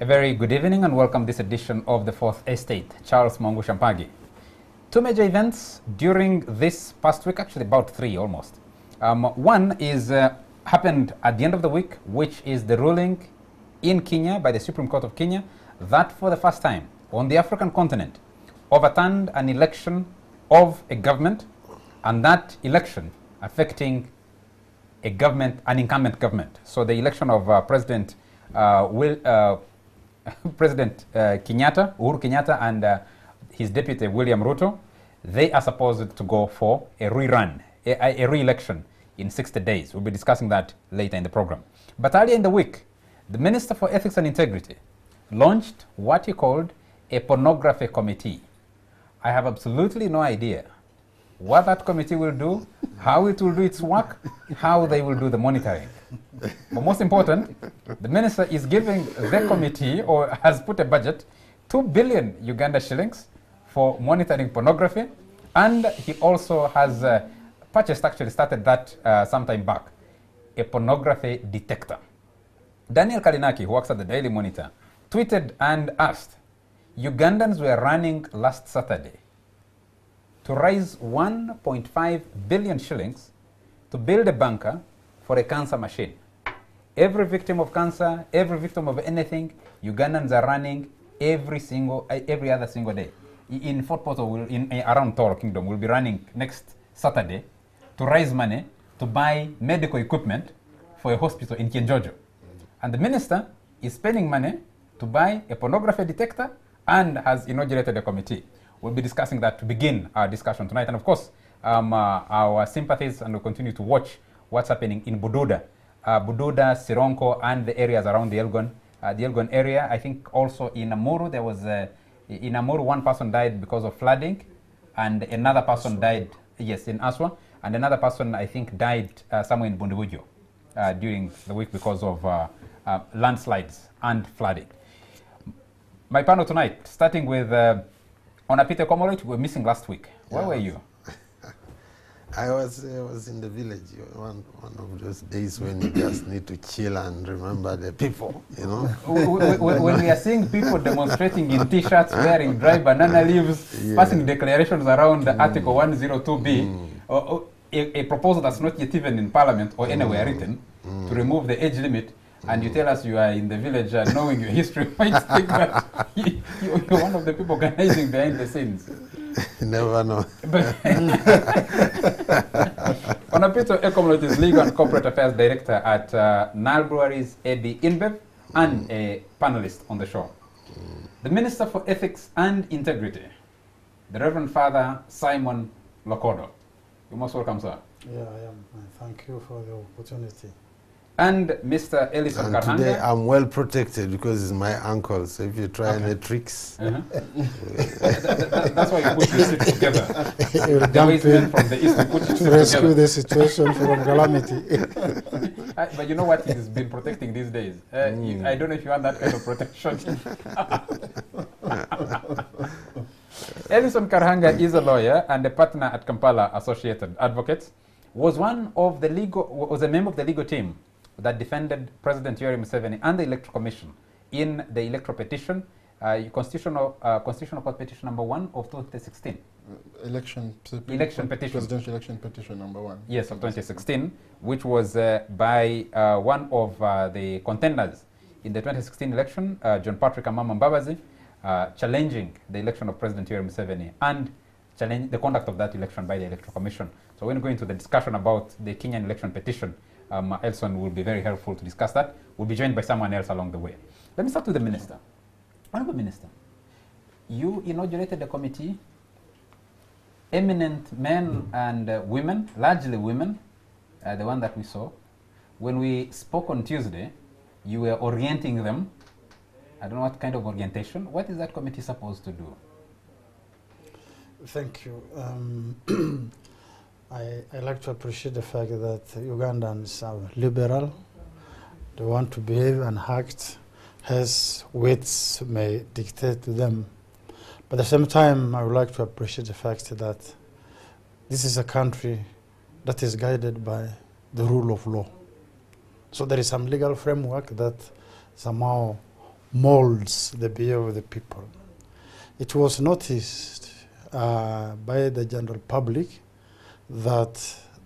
A very good evening and welcome to this edition of the Fourth Estate. Charles Mongu Shampagi. Two major events during this past week, actually about three almost. One is happened at the end of the week, which is the ruling in Kenya by the Supreme Court of Kenya that for the first time on the African continent overturned an election of a government, and that election affecting a government, an incumbent government. So the election of President Kenyatta, Uhuru Kenyatta, and his deputy William Ruto, they are supposed to go for a rerun, a re-election in 60 days. We'll be discussing that later in the program. But earlier in the week, the Minister for Ethics and Integrity launched what he called a pornography committee. I have absolutely no idea what that committee will do, how it will do its work, how they will do the monitoring. But most important, the minister is giving the committee, or has put a budget, 2 billion Uganda shillings for monitoring pornography, and he also has actually started that sometime back, a pornography detector. Daniel Kalinaki, who works at the Daily Monitor, tweeted and asked, Ugandans were running last Saturday to raise 1.5 billion shillings to build a bunker for a cancer machine. Every victim of cancer, every victim of anything, Ugandans are running every other single day. In Fort Portal, around Toro Kingdom, we'll be running next Saturday to raise money to buy medical equipment for a hospital in Kenjojo. And the minister is spending money to buy a pornography detector and has inaugurated a committee. We'll be discussing that to begin our discussion tonight. And of course, our sympathies, and we'll continue to watch what's happening in Bududa, Sironko, and the areas around the Elgon area. I think also in Amuru, there was, in Amuru, one person died because of flooding, and another person died, yes, in Aswa, and another person, I think, died somewhere in Bundubujo during the week because of landslides and flooding. My panel tonight, starting with Peter Komolot, we were missing last week. Where were you? I was in the village, one of those days when you just need to chill and remember the people, you know. When we are seeing people demonstrating in T-shirts, wearing dry banana leaves, passing declarations around Article 102B, a proposal that's not yet even in Parliament or anywhere written, to remove the age limit, and you tell us you are in the village knowing your history, might think that you're one of the people organizing behind the scenes. You never know. Honorable Ekomlot is Legal and Corporate Affairs Director at Nile Breweries AB InBev and a panelist on the show. The Minister for Ethics and Integrity, the Reverend Father Simon Lokodo. You're most welcome, sir. Yeah, I am. Thank you for the opportunity. And Mr. Ellison Karhanga. Today I'm well protected because it's my uncle, so if you try any tricks... That's why you put the seats together. The waste men from the east, you put the to rescue the situation from calamity. But you know what he's been protecting these days? I don't know if you want that kind of protection. Ellison Karhanga is a lawyer and a partner at Kampala Associated Advocates. Was a member of the legal team that defended President Yoweri Museveni and the Electoral Commission in the electoral petition, Constitutional Court Petition number 1 of 2016. Presidential election petition number 1. Yes, of 2016, which was by one of the contenders in the 2016 election, John Patrick Amama Mbabazi, challenging the election of President Yoweri Museveni and challenge the conduct of that election by the Electoral Commission. So when we go into the discussion about the Kenyan election petition, Elson will be very helpful to discuss that. We'll be joined by someone else along the way. Let me start with the Minister. Honorable Minister, you inaugurated a committee, eminent men and women, largely women, the one that we saw. When we spoke on Tuesday, you were orienting them. I don't know what kind of orientation. What is that committee supposed to do? Thank you. I like to appreciate the fact that Ugandans are liberal. They want to behave and act as weights may dictate to them. But at the same time, I would like to appreciate the fact that this is a country that is guided by the rule of law. So there is some legal framework that somehow molds the behavior of the people. It was noticed by the general public that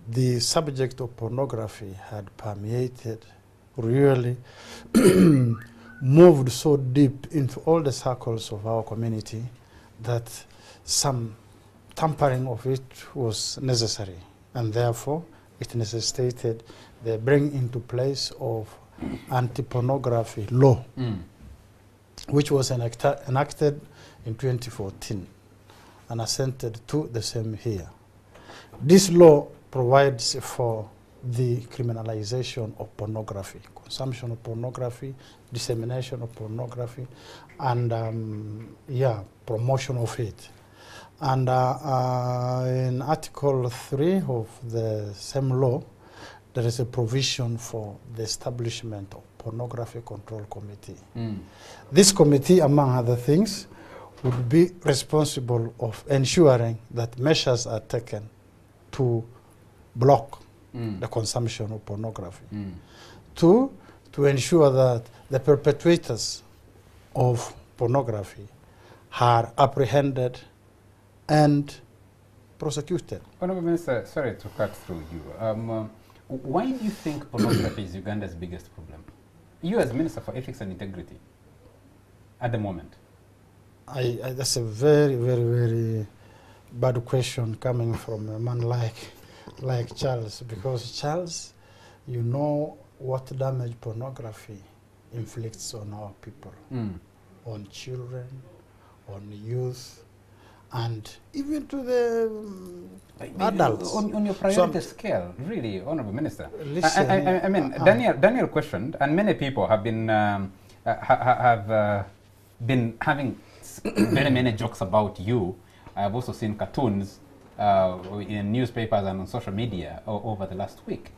the subject of pornography had permeated, really moved so deep into all the circles of our community that some tampering of it was necessary, and therefore it necessitated the bringing into place of anti-pornography law, which was enacted in 2014 and assented to the same here. This law provides for the criminalization of pornography, consumption of pornography, dissemination of pornography, and promotion of it. And in Article 3 of the same law, there is a provision for the establishment of Pornography Control Committee. This committee, among other things, would be responsible of ensuring that measures are taken to block the consumption of pornography. Two, to ensure that the perpetrators of pornography are apprehended and prosecuted. Honourable Minister, sorry to cut through you. Why do you think pornography is Uganda's biggest problem? You as Minister for Ethics and Integrity at the moment. That's a very, very, very bad question coming from a man like Charles, because Charles, you know what damage pornography inflicts on our people, on children, on youth, and even to the adults. On your priority scale, really, Honourable Minister. Listen, I mean, Daniel questioned, and many people have been been having very many jokes about you. I've also seen cartoons in newspapers and on social media over the last week.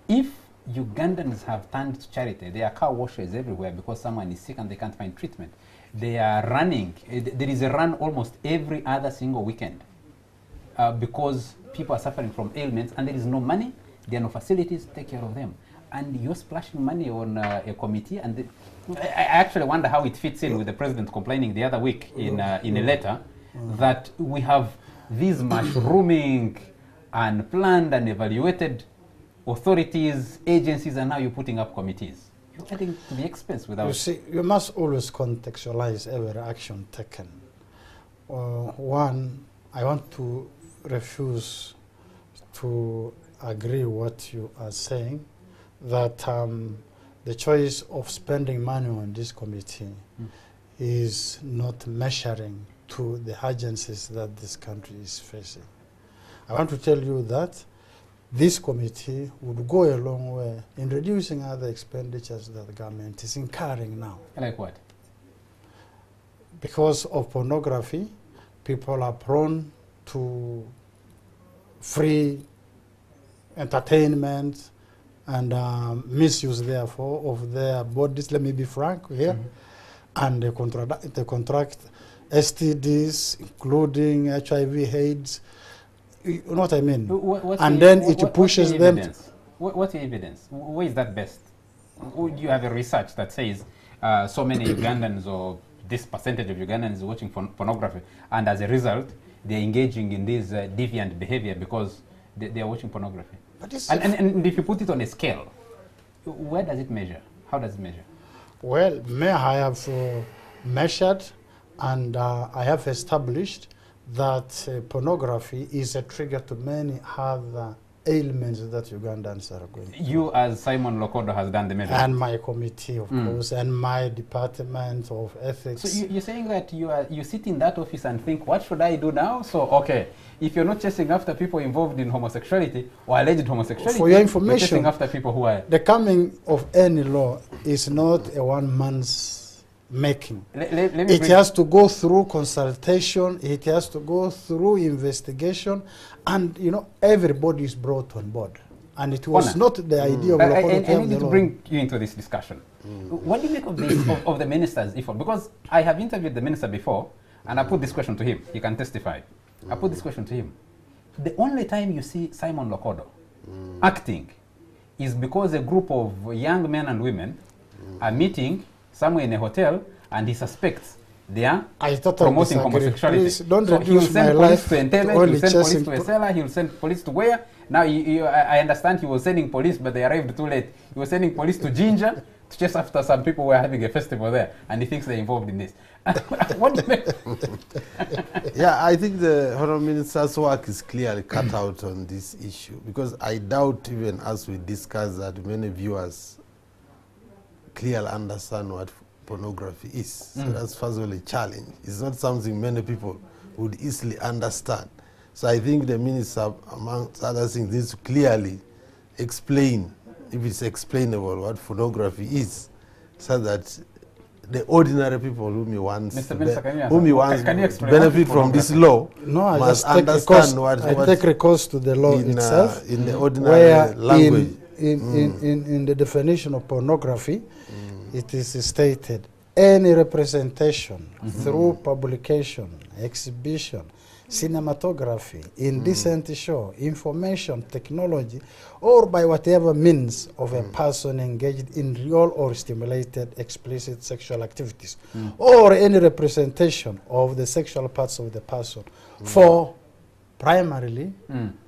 If Ugandans have turned to charity, there are car washes everywhere because someone is sick and they can't find treatment. They are running. There is a run almost every other single weekend because people are suffering from ailments and there is no money, there are no facilities to take care of them. And you're splashing money on a committee, and I actually wonder how it fits in with the president complaining the other week in a letter that we have these mushrooming and planned and evaluated authorities, agencies, and now you're putting up committees. You're adding to the expense without... You see, you must always contextualize every action taken. One, I want to refuse to agree what you are saying, that the choice of spending money on this committee is not measuring to the urgencies that this country is facing. I want to tell you that this committee would go a long way in reducing other expenditures that the government is incurring now. Like what? Because of pornography, people are prone to free entertainment and misuse, therefore, of their bodies. Let me be frank here. And they contract STDs, including HIV, AIDS. You know what I mean? And then it pushes them. What's the evidence? Where is that best? Would you have a research that says so many Ugandans or this percentage of Ugandans is watching pornography, and as a result, they're engaging in this deviant behavior because they are watching pornography? And if you put it on a scale, where does it measure? How does it measure? Well, I have measured and I have established that pornography is a trigger to many other ailments that Ugandans are going through. You, as Simon Lokodo, has done the measurement. And my committee, of course, and my department of ethics. So you're saying that you sit in that office and think, what should I do now? So, okay, if you're not chasing after people involved in homosexuality or alleged homosexuality, for your information, you're chasing after people who are... The coming of any law is not a one man's making. It has to go through consultation, it has to go through investigation, and you know, everybody is brought on board. And it was not the idea of I need to bring you into this discussion. What do you make of this, of the minister's effort? Because I have interviewed the minister before, and I put this question to him. He can testify. I put this question to him. The only time you see Simon Lokodo acting is because a group of young men and women are meeting somewhere in a hotel, and he suspects they are I totally promoting disagree. homosexuality. Please don't So he will reduce my send police life to Entebbe, he only will send police chasing to Esela, he will send police to where? Now, I understand he was sending police, but they arrived too late. He was sending police to Ginger to chase after some people who were having a festival there, and he thinks they're involved in this. What do you make? Yeah, I think the Honourable Minister's work is clearly cut out on this issue, because I doubt, even as we discuss, that many viewers clearly understand what pornography is. So that's first of all a challenge. It's not something many people would easily understand. So I think the minister, amongst other things, needs to clearly explain, if it's explainable, what pornography is, so that the ordinary people whom he wants, benefit from this law, no, I must just take understand I take recourse to the law itself, in the ordinary language. In the definition of pornography, it is stated any representation through publication, exhibition, cinematography, indecent show, information, technology, or by whatever means of a person engaged in real or stimulated explicit sexual activities, or any representation of the sexual parts of the person for primarily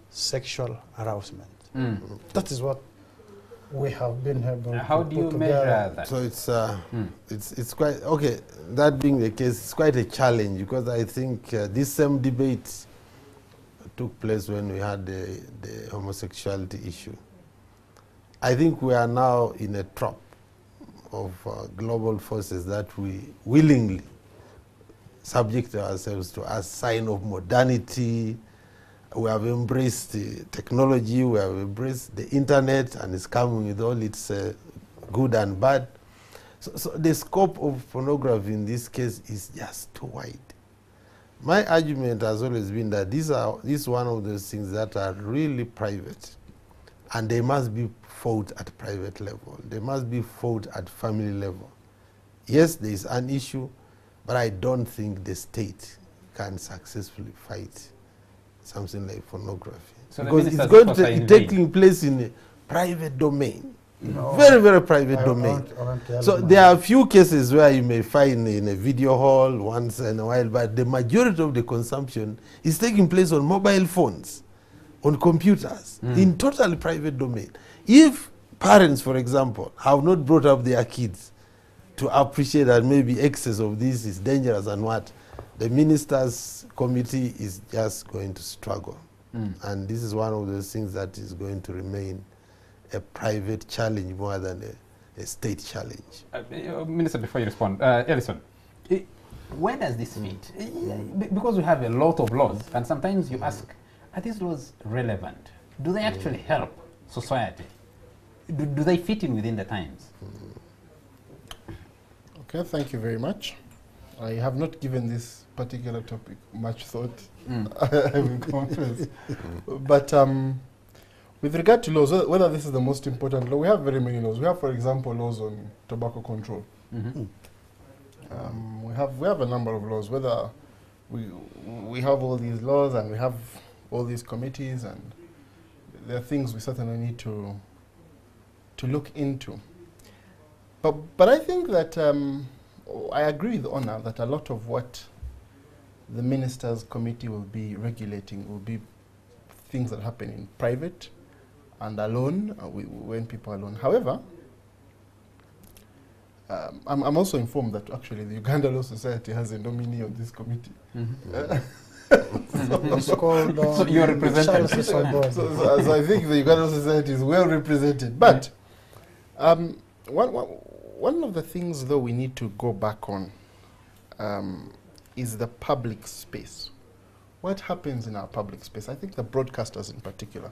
sexual arousement. That is what we have been able How to do you put measure together. that? So it's quite okay. That being the case, it's quite a challenge, because I think this same debate took place when we had the homosexuality issue. I think we are now in a trap of global forces that we willingly subject ourselves to as sign of modernity. We have embraced the technology, we have embraced the internet, and it's coming with all its good and bad. So the scope of pornography in this case is just too wide. My argument has always been that this is one of those things that are really private, and they must be fought at private level. They must be fought at family level. Yes, there is an issue, but I don't think the state can successfully fight something like pornography. So because it's going to be taking place in a private domain. Very, very private domain. So there are a few cases where you may find in a video hall once in a while, but the majority of the consumption is taking place on mobile phones, on computers, in totally private domain. If parents, for example, have not brought up their kids to appreciate that maybe excess of this is dangerous and what, the minister's committee is just going to struggle. And this is one of those things that is going to remain a private challenge more than a state challenge. Minister, before you respond, Ellison, where does this fit? Because we have a lot of laws, and sometimes you ask, are these laws relevant? Do they actually help society? Do they fit in within the times? Okay, thank you very much. I have not given this particular topic much thought, I will confess. But with regard to laws, whether this is the most important law, we have very many laws. We have, for example, laws on tobacco control. We have a number of laws, whether we have all these laws and we have all these committees, and there are things we certainly need to look into. But I think that I agree with Honor that a lot of what the Ministers' Committee will be regulating will be things that happen in private and alone, when people are alone. However, I'm also informed that actually the Uganda Law Society has a nominee on this committee. So you are represented. So I think the Uganda Law Society is well represented. But one of the things, though, we need to go back on is the public space. What happens in our public space? I think the broadcasters in particular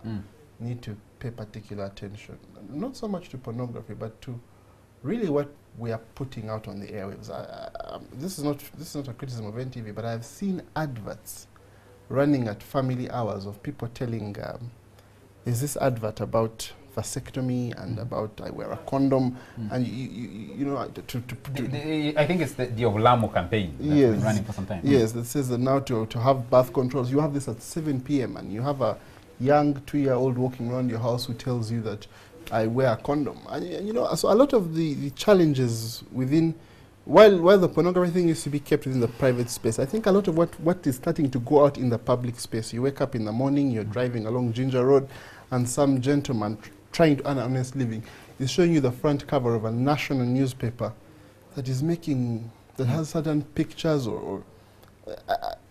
need to pay particular attention, not so much to pornography, but to really what we are putting out on the airwaves. This is not a criticism of NTV, but I've seen adverts running at family hours of people telling, there's this advert about vasectomy and about I wear a condom, and you know, I think it's the Ovlamo campaign that's been running for some time. Yes, that says that now to have birth controls, you have this at 7 p.m. and you have a young 2-year-old walking around your house who tells you that I wear a condom. And you know, so a lot of the challenges within while the pornography thing used to be kept within the private space, I think a lot of what is starting to go out in the public space. You wake up in the morning, you're driving along Ginger Road, and some gentleman trying to earn an honest living is showing you the front cover of a national newspaper that is making, that has certain pictures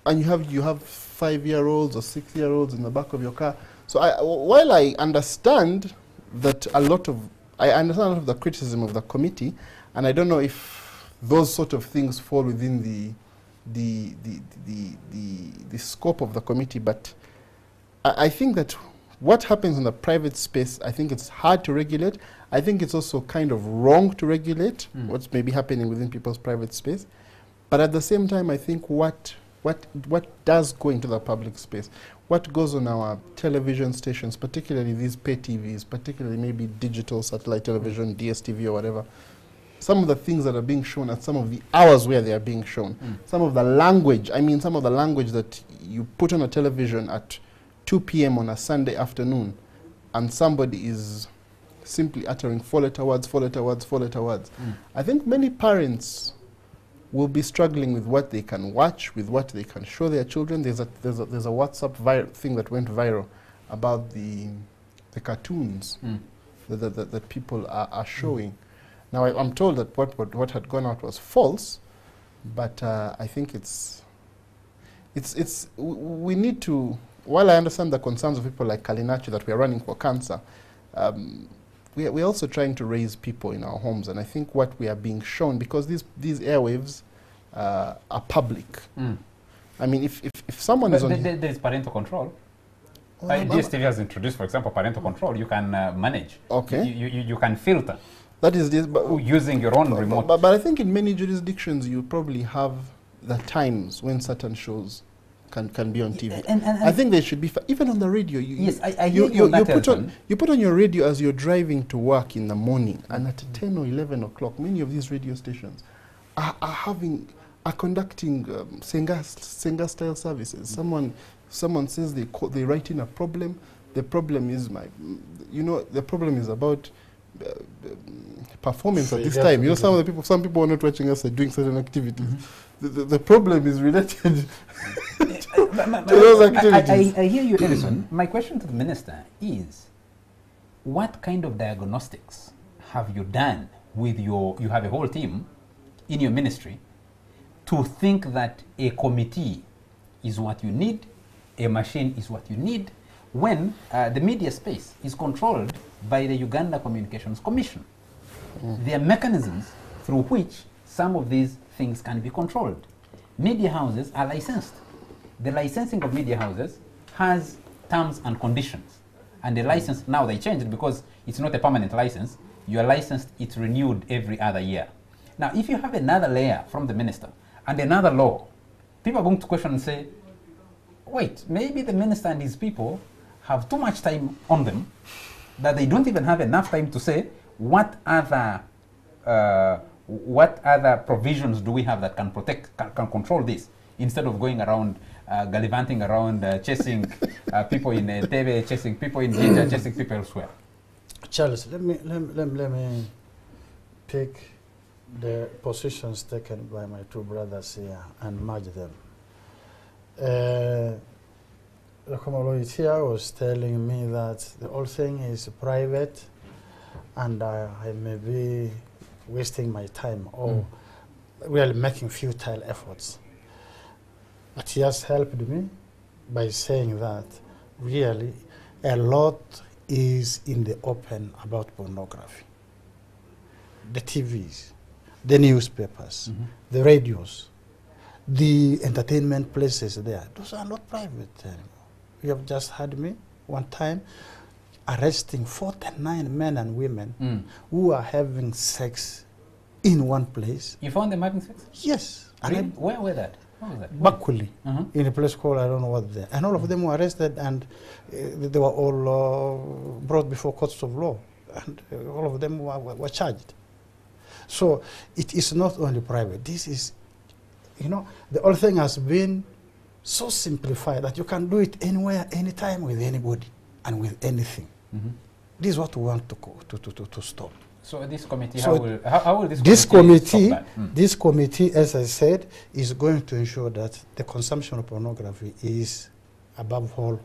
and you have 5-year-olds or 6-year-olds in the back of your car. So while I understand that I understand a lot of the criticism of the committee, and I don't know if those sort of things fall within the scope of the committee, but I think that what happens in the private space, I think it's hard to regulate. I think it's also kind of wrong to regulate what's maybe happening within people's private space. But at the same time, I think what does go into the public space, what goes on our television stations, particularly these pay TVs, particularly maybe digital satellite television, DSTV or whatever, some of the things that are being shown at some of the hours where they are being shown, some of the language, some of the language that you put on a television at 2 p.m. on a Sunday afternoon, and somebody is simply uttering 4-letter words, 4-letter words, 4-letter words. I think many parents will be struggling with what they can watch, with what they can show their children. There's a WhatsApp thing that went viral about the cartoons that people are showing. Now, I'm told that what had gone out was false, but I think we need to, while I understand the concerns of people like Kalinachi that we are running for cancer, we're also trying to raise people in our homes, and I think what we are being shown, because these airwaves are public. I mean, if someone is on... There is parental control. DSTV has introduced, for example, parental control. You can manage. Okay. You can filter. That is this, using your own remote. But I think in many jurisdictions you probably have the times when certain shows can be on TV. And I think they should be, even on the radio. I hear you put on your radio as you're driving to work in the morning, and at 10 or 11 o'clock, many of these radio stations are conducting Senga-style services. Someone says they write in a problem. The problem is the problem is about performance at this time. Some people are not watching us doing certain activities. The problem is related to those activities. I hear you, Edison. My question to the minister is, what kind of diagnostics have you done with you have a whole team in your ministry to think that a committee is what you need, a machine is what you need, when the media space is controlled by the Uganda Communications Commission? There are mechanisms through which some of these things can be controlled. Media houses are licensed. The licensing of media houses has terms and conditions. And the license, now they changed because it's not a permanent license. You are licensed, it's renewed every other year. Now, if you have another layer from the minister and another law, people are going to question and say, wait, maybe the minister and his people have too much time on them that they don't even have enough time to say what other provisions do we have that can protect, can control this, instead of going around gallivanting around, chasing people in Tebe, chasing people in Jinja, chasing people elsewhere. Charles, let me pick the positions taken by my two brothers here and merge them. The Komoloitia was telling me that the whole thing is private and I may be wasting my time or really making futile efforts. But he has helped me by saying that really a lot is in the open about pornography. The TVs, the newspapers, the radios, the entertainment places there, those are not private anymore. You have just had me one time arresting 49 men and women who are having sex in one place. You found them having sex? Yes. Really? Where were that? Bakuli, in a place called I don't know what there. And all of them were arrested and they were all brought before courts of law. And all of them were charged. So it is not only private. This is, the whole thing has been so simplified that you can do it anywhere, anytime, with anybody and with anything. This is what we want to stop. So this committee, So how will this committee committee, stop that? this committee, as I said, is going to ensure that the consumption of pornography is, above all,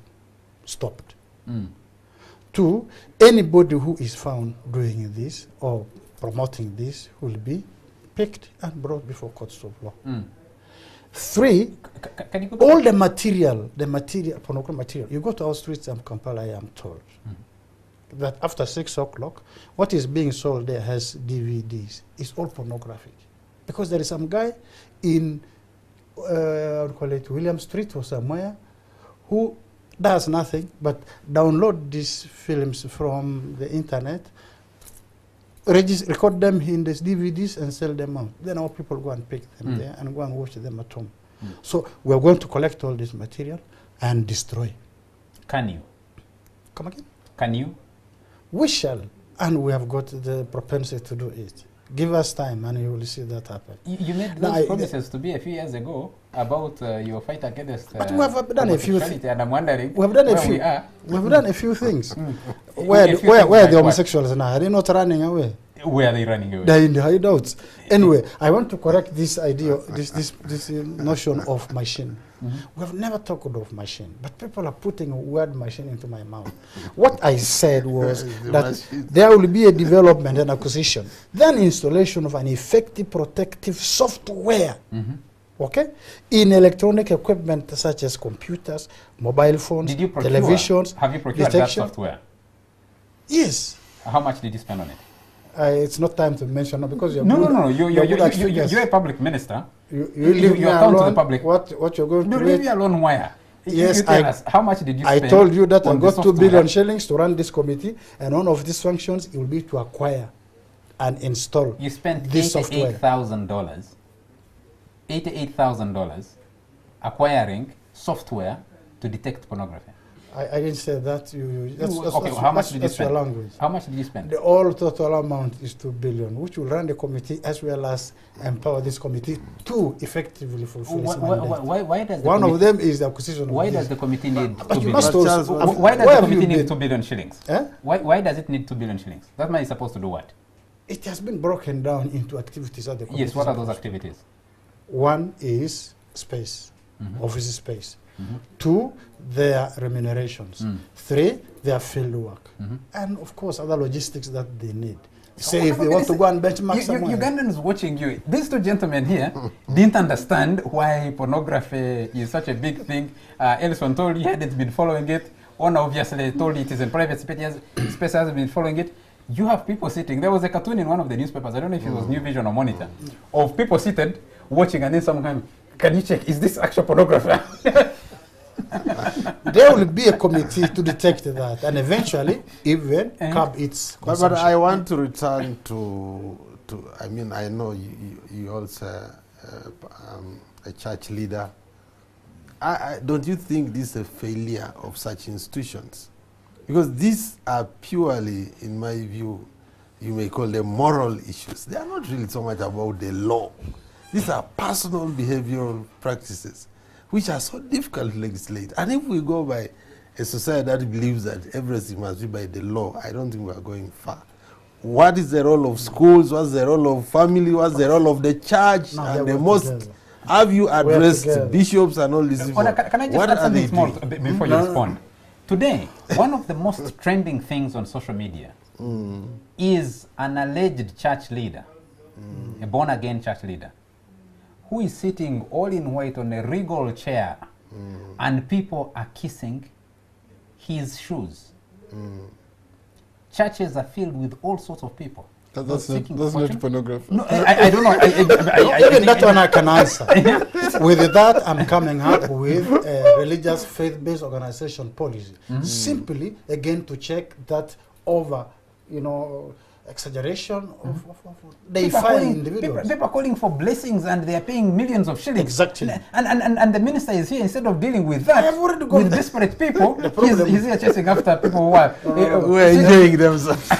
stopped. Mm. 2, anybody who is found doing this or promoting this will be picked and brought before courts of law. Mm. 3, Can you go all the material, pornographic material, you go to our streets in Kampala, I am told, that after 6 o'clock, what is being sold there has DVDs. It's all pornographic. Because there is some guy in, William Street or somewhere, who does nothing but download these films from the internet, record them in these DVDs and sell them out. Then our people go and pick them there and go and watch them at home. So we're going to collect all this material and destroy. Can you? Come again? Can you? We shall, and we have got the propensity to do it. Give us time and you will see that happen. You made those promises to be a few years ago about your fight against but we have done a few things. And I'm wondering We have done a where few. we are. We have done a few things. A few Where things are like the what? homosexuals now? Are they not running away? Where are they running away? They're in the hideouts. Anyway, I want to correct this idea, this notion of machine. We have never talked of machine, but people are putting a word machine into my mouth. What I said was that there will be a development and acquisition, then installation of an effective protective software, okay, in electronic equipment such as computers, mobile phones, Did you procure, televisions. have you procured that detection. software? Yes. How much did you spend on it? It's not time to mention now because you're No, good. no, no. You're good at figures. You're a public minister. You You leave me account to the alone. public. What you're going No, to leave do? me alone. Why? Yes, you tell us, how much did you I spend? told you that I on got the 2 billion software? shillings to run this committee, and one of these functions will be to acquire and install You spent this software. $88,000. $88,000 acquiring software to detect pornography. I didn't say that. Okay, how much did you that's your spend? language. How much did you spend? The all total amount is 2 billion, which will run the committee as well as empower this committee to effectively fulfill its mandate. Why does the One of committee- them is the acquisition Why of does this. the committee need But 2 you billion? must Charles, also. Why does where the have you committee need been? 2 billion shillings? Eh? Why does it need 2 billion shillings? That money is supposed to do what? It has been broken down into activities at the committee. Yes, what are those activities? One is space, office space. 2, their remunerations. 3, their field work. And of course, other logistics that they need. Say if they want to go and benchmark somewhere. Ugandans watching you, these 2 gentlemen here didn't understand why pornography is such a big thing. Ellison told you he hadn't been following it. Ona obviously told you it is in private space, hasn't been following it. You have people sitting. There was a cartoon in one of the newspapers, I don't know if it was New Vision or Monitor, of people seated watching, and then someone can you check, is this actual pornography? There will be a committee to detect that and eventually even curb its consumption. But I want to return to I mean, I know you also a church leader. Don't you think this is a failure of such institutions? Because these are purely, in my view, you may call them moral issues. They are not really so much about the law. These are personal behavioral practices which are so difficult to legislate. And if we go by a society that believes that everything must be by the law, I don't think we are going far. What is the role of schools? What's the role of family? What's the role of the church and the mosque? Have you addressed bishops and all these people? Can I just add something small before you respond? Today, one of the most trending things on social media is an alleged church leader, a born-again church leader, who is sitting all in white on a regal chair, and people are kissing his shoes. Churches are filled with all sorts of people. That's not pornography. No, I don't know. Even that one I can answer. With that, I'm coming up with a religious faith-based organization policy. Simply, again, to check that over, exaggeration of they find individuals. People are calling for blessings and they are paying millions of shillings. Exactly. And the minister is here, instead of dealing with that, with desperate people, he's here chasing after people who are enjoying themselves.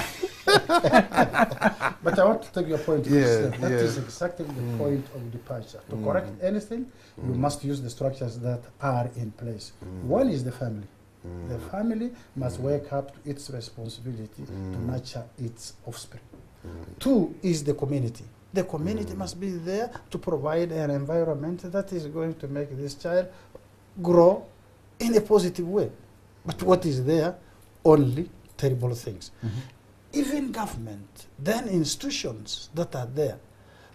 But I want to take your point. That is exactly the point of departure. To correct anything, you must use the structures that are in place. One is the family. The family must wake up to its responsibility to nurture its offspring. Two is the community. The community must be there to provide an environment that is going to make this child grow in a positive way. But what is there? Only terrible things. Even government, then institutions that are there.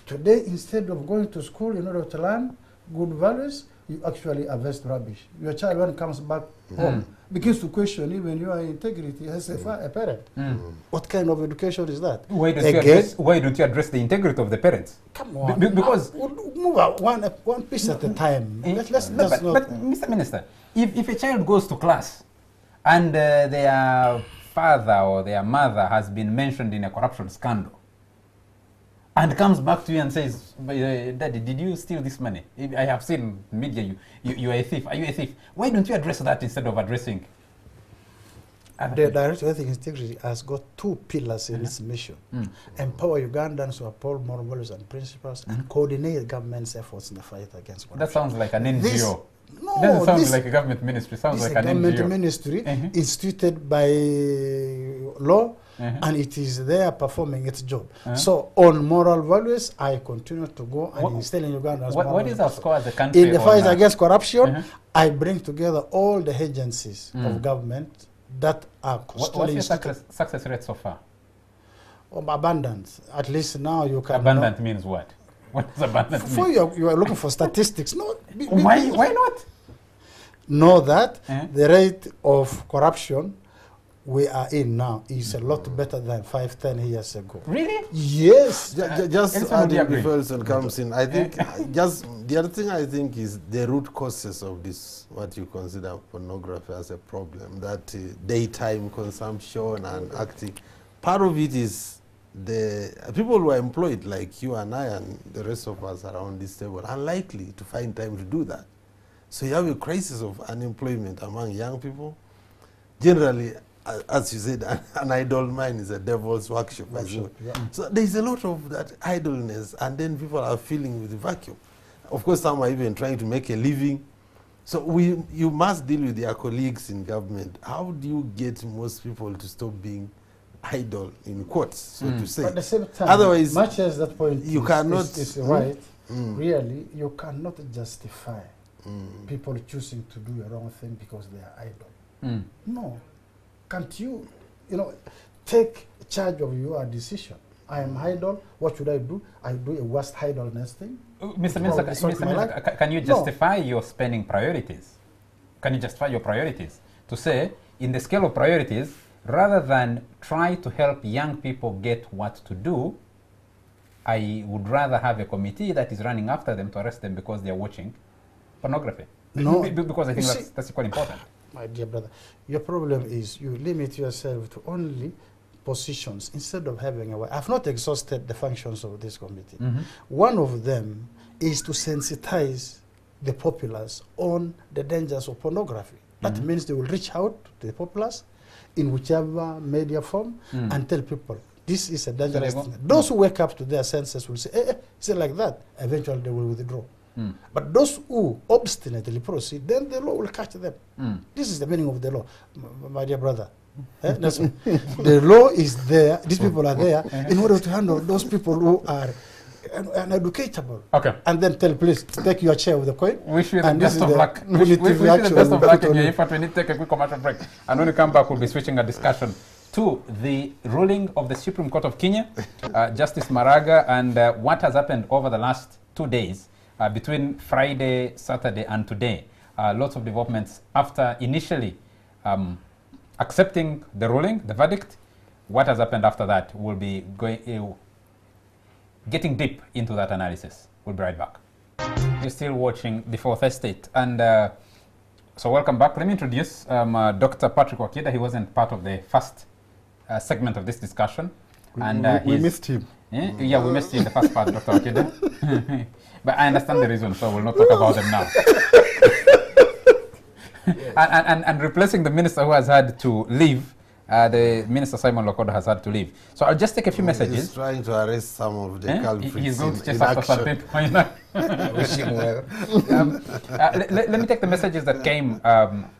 Today, instead of going to school in order to learn good values, you actually harvest rubbish. Your child, when comes back home, begins to question even your integrity as a parent. What kind of education is that? Why don't you address the integrity of the parents? Come on. Because we'll move out one piece at a time. Let's but Mr. Minister, if a child goes to class and their father or their mother has been mentioned in a corruption scandal, and comes back to you and says, Daddy, did you steal this money? I have seen media, you are a thief. Are you a thief? Why don't you address that instead of addressing? The Director of Ethics Integrity has got two pillars in its mission. Empower Ugandans to uphold moral values and principles and coordinate government's efforts in the fight against corruption. That sounds like an NGO. No, doesn't sound like a government ministry. It sounds like an government NGO. ministry instituted by law, and it is there performing its job. So on moral values, I continue to go and instill in Uganda. What is our score as a country? In the fight against corruption, I bring together all the agencies of government that are What's your success rate so far? Abundant. At least now you can. Abundant means what? What does abundant mean? For you are looking for statistics. No. Why not? Know that the rate of corruption we are in now is a lot better than 5-10 years ago. Really? Yes. Just adding before Wilson comes in, I think just the other thing I think is the root causes of this, what you consider pornography as a problem, that daytime consumption and acting. Part of it is the people who are employed, like you and I and the rest of us around this table, are likely to find time to do that. So you have a crisis of unemployment among young people. Generally, as you said, an idle mind is a devil's workshop. So there is a lot of that idleness, and then people are filling with the vacuum. Of course, some are even trying to make a living. So you must deal with your colleagues in government. How do you get most people to stop being idle, in quotes, so to say? But at the same time, otherwise, much as that point you cannot is right, really, you cannot justify people choosing to do a wrong thing because they are idle. No. Can't you, take charge of your decision? I am idle. What should I do? I do a worst idleness thing. Mr. Minister, can you justify your spending priorities? Can you justify your priorities? To say, in the scale of priorities, rather than try to help young people get what to do, I would rather have a committee that is running after them to arrest them because they are watching pornography. No. Because I think that's quite important. My dear brother, your problem is you limit yourself to only positions instead of having a way. I've not exhausted the functions of this committee. One of them is to sensitize the populace on the dangers of pornography. That means they will reach out to the populace in whichever media form and tell people, this is a dangerous thing. Those who wake up to their senses will say, say like that. Eventually they will withdraw. But those who obstinately proceed, then the law will catch them. This is the meaning of the law, my dear brother. The law is there, these people are there, in order to handle those people who are uneducatable. Okay. And then tell police, take your share of the coin. Wish you the best of luck. Wish you the best of luck in your effort. We need to take a quick commercial break. And when we come back, we'll be switching our discussion to the ruling of the Supreme Court of Kenya, Justice Maraga, and what has happened over the last 2 days. Between Friday, Saturday, and today, lots of developments after initially accepting the ruling, the verdict. What has happened after that? We'll be getting deep into that analysis. We'll be right back. You're still watching The Fourth Estate, and so welcome back. Let me introduce Dr. Patrick Wakida. He wasn't part of the first segment of this discussion, and we missed him. Yeah, we missed you in the first part, Dr. Wakida. But I understand the reason, so we'll not talk about them now. and replacing the minister who has had to leave, the Minister Simon Lokodo has had to leave. So I'll just take a few messages. He's trying to arrest some of the culprits. He's going to chase after some people. Wish him well. Let me take the messages that came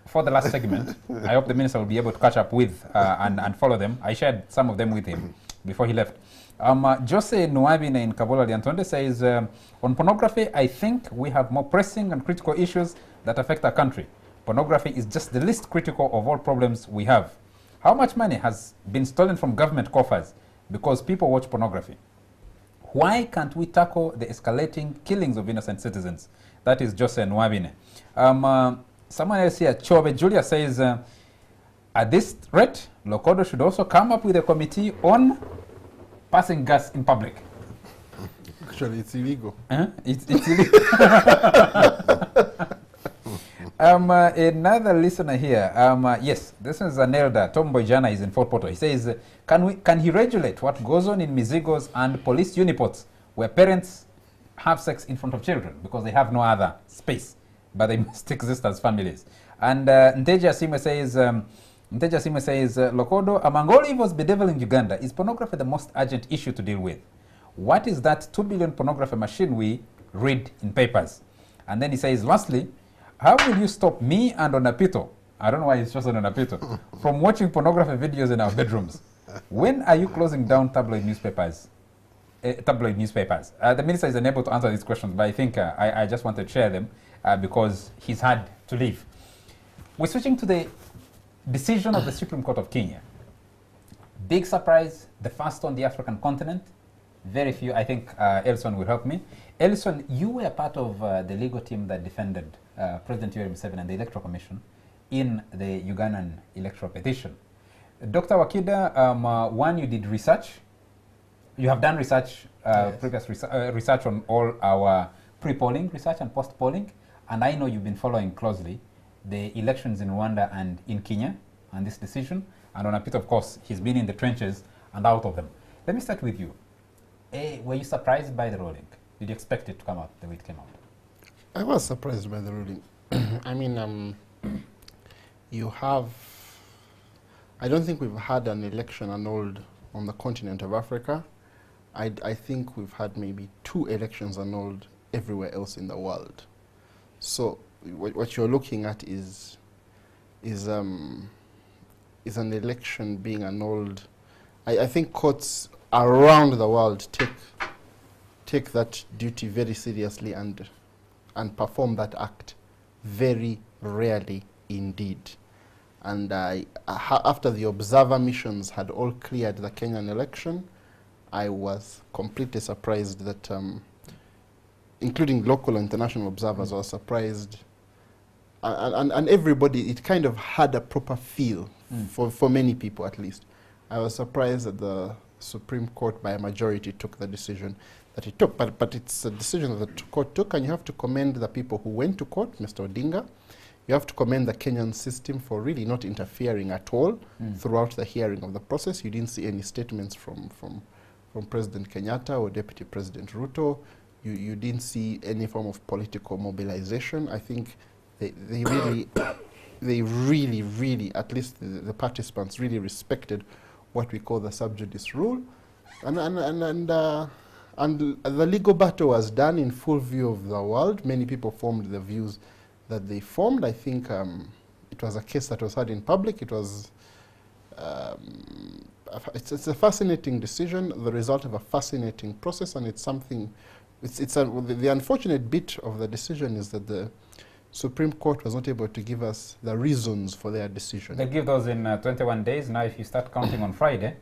for the last segment. I hope the minister will be able to catch up with and follow them. I shared some of them with him before he left. Jose Nuabine in Kabola Liantonde says, on pornography, I think we have more pressing and critical issues that affect our country. Pornography is just the least critical of all problems we have. How much money has been stolen from government coffers because people watch pornography? Why can't we tackle the escalating killings of innocent citizens? That is Jose Nwabine. Someone else here, Chobe Julia says, at this rate, Lokodo should also come up with a committee on passing gas in public. Actually, it's illegal. It's illegal. Another listener here. Yes, this is an elder. Tom Boyjana is in Fort Portal. He says, can he regulate what goes on in Mizigos and police uniports where parents have sex in front of children because they have no other space, but they must exist as families? And Nteja Sime says, Lokodo, among all evils bedeviling Uganda, is pornography the most urgent issue to deal with? What is that 2 billion pornography machine we read in papers? And then he says, lastly, how will you stop me and Onapito, I don't know why he's chosen Onapito, from watching pornography videos in our bedrooms? When are you closing down tabloid newspapers? The minister is unable to answer these questions, but I think I just want to share them because he's had to leave. We're switching to the decision of the Supreme Court of Kenya. Big surprise, the first on the African continent. Very few, I think Elson will help me. Elson, you were part of the legal team that defended President Yoweri Museveni and the Electoral Commission in the Ugandan electoral petition. Dr. Wakida, one, you did research. You have done research, yes. Previous research on all our pre-polling research and post-polling, and I know you've been following closely the elections in Rwanda and in Kenya and this decision. And on a bit, of course, he's been in the trenches and out of them. Let me start with you. Were you surprised by the ruling? Did you expect it to come out the way it came out? I was surprised by the ruling. I mean, you have... I don't think we've had an election annulled on the continent of Africa. I think we've had maybe 2 elections annulled everywhere else in the world. So what you're looking at is an election being annulled. I think courts around the world take that duty very seriously and perform that act very rarely indeed. And after the observer missions had all cleared the Kenyan election, I was completely surprised that, including local and international observers, I was surprised. And everybody, it kind of had a proper feel, for many people at least. I was surprised that the Supreme Court by a majority took the decision that it took. But it's a decision that the court took, and you have to commend the people who went to court, Mr. Odinga. You have to commend the Kenyan system for really not interfering at all throughout the hearing of the process. You didn't see any statements from President Kenyatta or Deputy President Ruto. You didn't see any form of political mobilization. I think they really, at least the participants really respected what we call the sub judice rule. And the legal battle was done in full view of the world. Many people formed the views that they formed. I think it was a case that was heard in public. It was it's a fascinating decision, the result of a fascinating process, and it's something. The unfortunate bit of the decision is that the Supreme Court was not able to give us the reasons for their decision. They give those in 21 days. Now, if you start counting on Friday,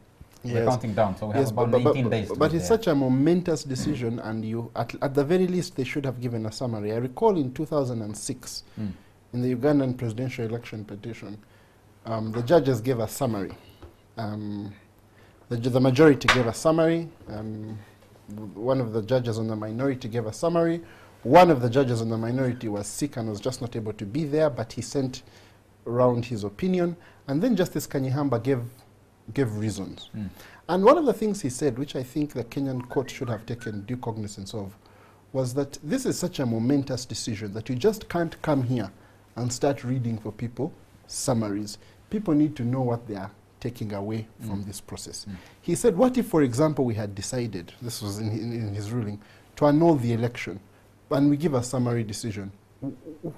we're counting down. So we have about 18 days. But it's such a momentous decision, and at the very least, they should have given a summary. I recall in 2006, in the Ugandan presidential election petition, the judges gave a summary. The majority gave a summary. One of the judges on the minority gave a summary. One of the judges on the minority was sick and was just not able to be there, but he sent around his opinion. And then Justice Kanyihamba gave reasons. And one of the things he said, which I think the Kenyan court should have taken due cognizance of, was that this is such a momentous decision that you just can't come here and start reading for people summaries. People need to know what they are taking away from this process. He said, what if, for example, we had decided, this was in his ruling, to annul the election, and we give a summary decision?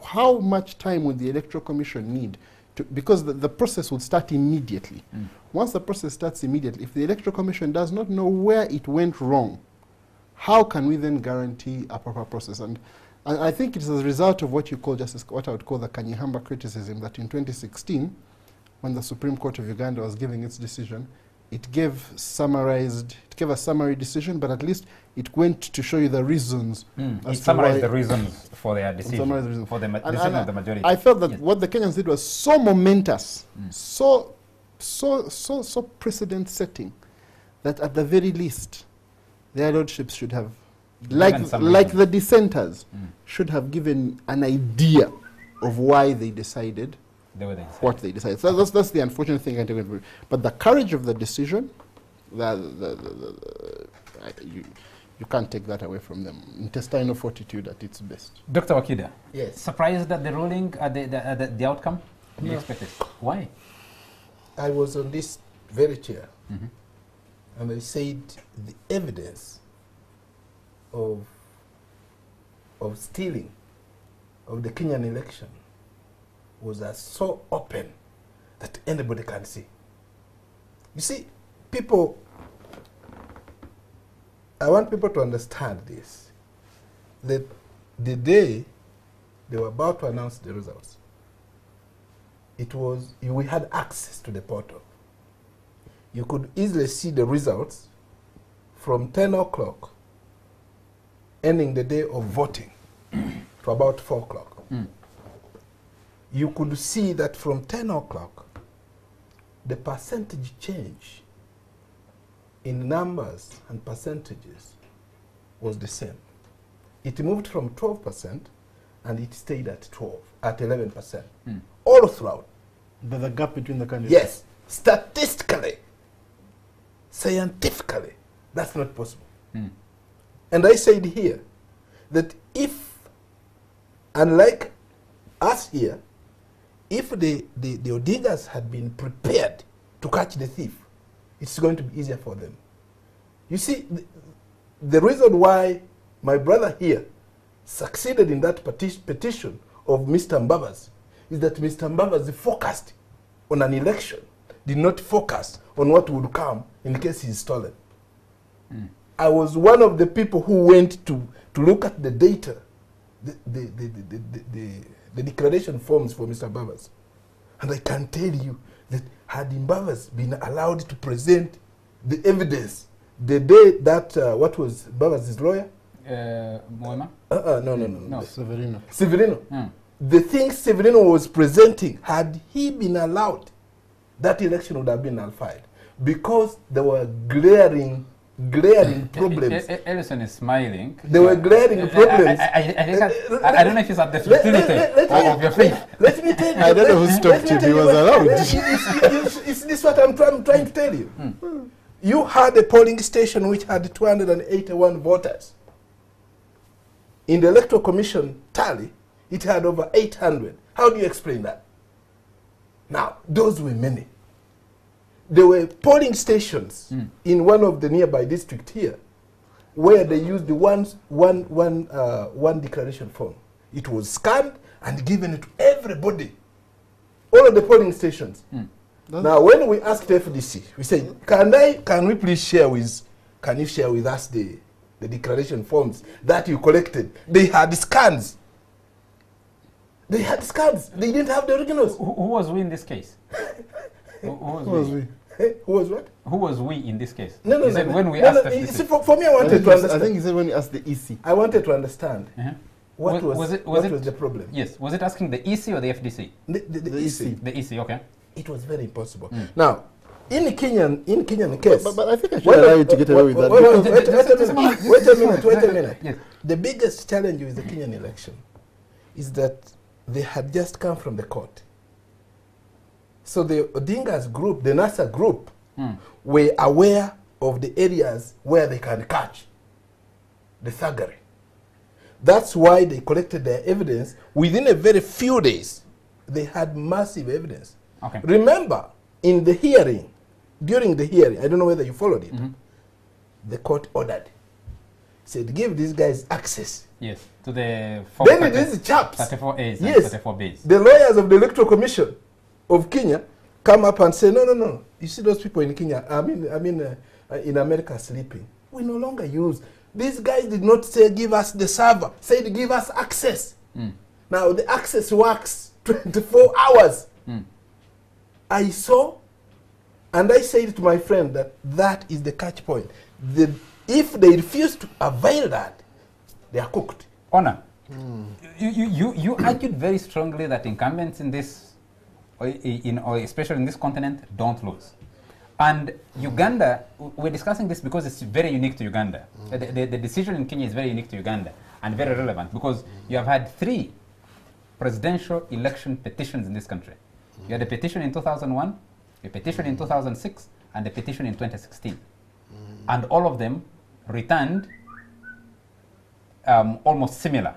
How much time would the Electoral Commission need because the process would start immediately. Once the process starts immediately, if the Electoral Commission does not know where it went wrong, how can we then guarantee a proper process? And I think it is as a result of what you call what I would call the Kanyihamba criticism, that in 2016, when the Supreme Court of Uganda was giving its decision, it gave a summary decision, but at least it went to show you the reasons. It summarized the reasons for their decision, for the decision of the majority. I felt that what the Kenyans did was so momentous, so precedent-setting, that at the very least, their lordships should have, like the dissenters, should have given an idea of why they decided what they decided. So that's the unfortunate thing. But the courage of the decision, you can't take that away from them. Intestinal fortitude at its best. Dr. Wakida, yes. Surprised at the ruling, the outcome? No. You expected? Why? I was on this very chair, and I said the evidence of stealing of the Kenyan election was so open that anybody can see. You see, I want people to understand this, that the day they were about to announce the results, we had access to the portal. You could easily see the results from 10 o'clock, ending the day of voting, to about 4 o'clock. You could see that from 10 o'clock, the percentage change in numbers and percentages was the same. It moved from 12% and it stayed at 11%. All throughout. But the gap between the candidates? Yes. Statistically, scientifically, that's not possible. And I said here that if, unlike us here, if the Odigas had been prepared to catch the thief, it's going to be easier for them. You see, the reason why my brother here succeeded in that petition of Mr. Mbabazi is that Mr. Mbabazi focused on an election, did not focus on what would come in case he's stolen. I was one of the people who went to look at the data, the declaration forms for Mr. Mbabazi. And I can tell you that had Mbabazi been allowed to present the evidence the day that, what was Mbabazi's lawyer? Moema? No. Severino. The things Severino was presenting, had he been allowed, that election would have been nullified. Because there were glaring problems. Ellison is smiling. There were glaring problems. I don't know if it's at the futility of your faith. Let me tell you. I don't know who stopped him. He was allowed. Is this what I'm trying to tell you? You had a polling station which had 281 voters. In the Electoral Commission tally, it had over 800. How do you explain that? Now, those were many. There were polling stations in one of the nearby districts here where they used the one declaration form. It was scanned and given to everybody. All of the polling stations. Now, when we asked FDC, we said, can you please share with us the declaration forms that you collected? They had scans. They didn't have the originals. Who was we in this case? Who was we? Who was what? Who was we in this case? No. When we asked FDC. See, for me, I wanted to understand. I think he said when he asked the EC. I wanted to understand what was the problem. Yes. Was it asking the EC or the FDC? The EC. The EC, okay. It was very impossible. Now, in the Kenyan case... But I think I should allow you to get away with that. Wait a minute. Yes. The biggest challenge with the Kenyan election is that they had just come from the court. So the Odinga's group, the NASA group, were aware of the areas where they can catch the thuggery. That's why they collected their evidence. Within a very few days, they had massive evidence. Okay. Remember, in the hearing, during the hearing, I don't know whether you followed it, the court ordered, said, give these guys access. Yes, to the then these chaps, 34As yes, and 34Bs. the lawyers of the Electoral Commission of Kenya come up and say, no, no, no. You see those people in Kenya, in America sleeping. We no longer use. These guys did not say give us the server. Said give us access. Now the access works 24 hours. I saw, and I said to my friend that that is the catch point. If they refuse to avail that, they are cooked. Honor, you argued very strongly that incumbents in this, or especially in this continent, don't lose. And Uganda, we're discussing this because it's very unique to Uganda. The decision in Kenya is very unique to Uganda and very relevant because you have had 3 presidential election petitions in this country. You had a petition in 2001, a petition in 2006, and a petition in 2016. And all of them returned almost similar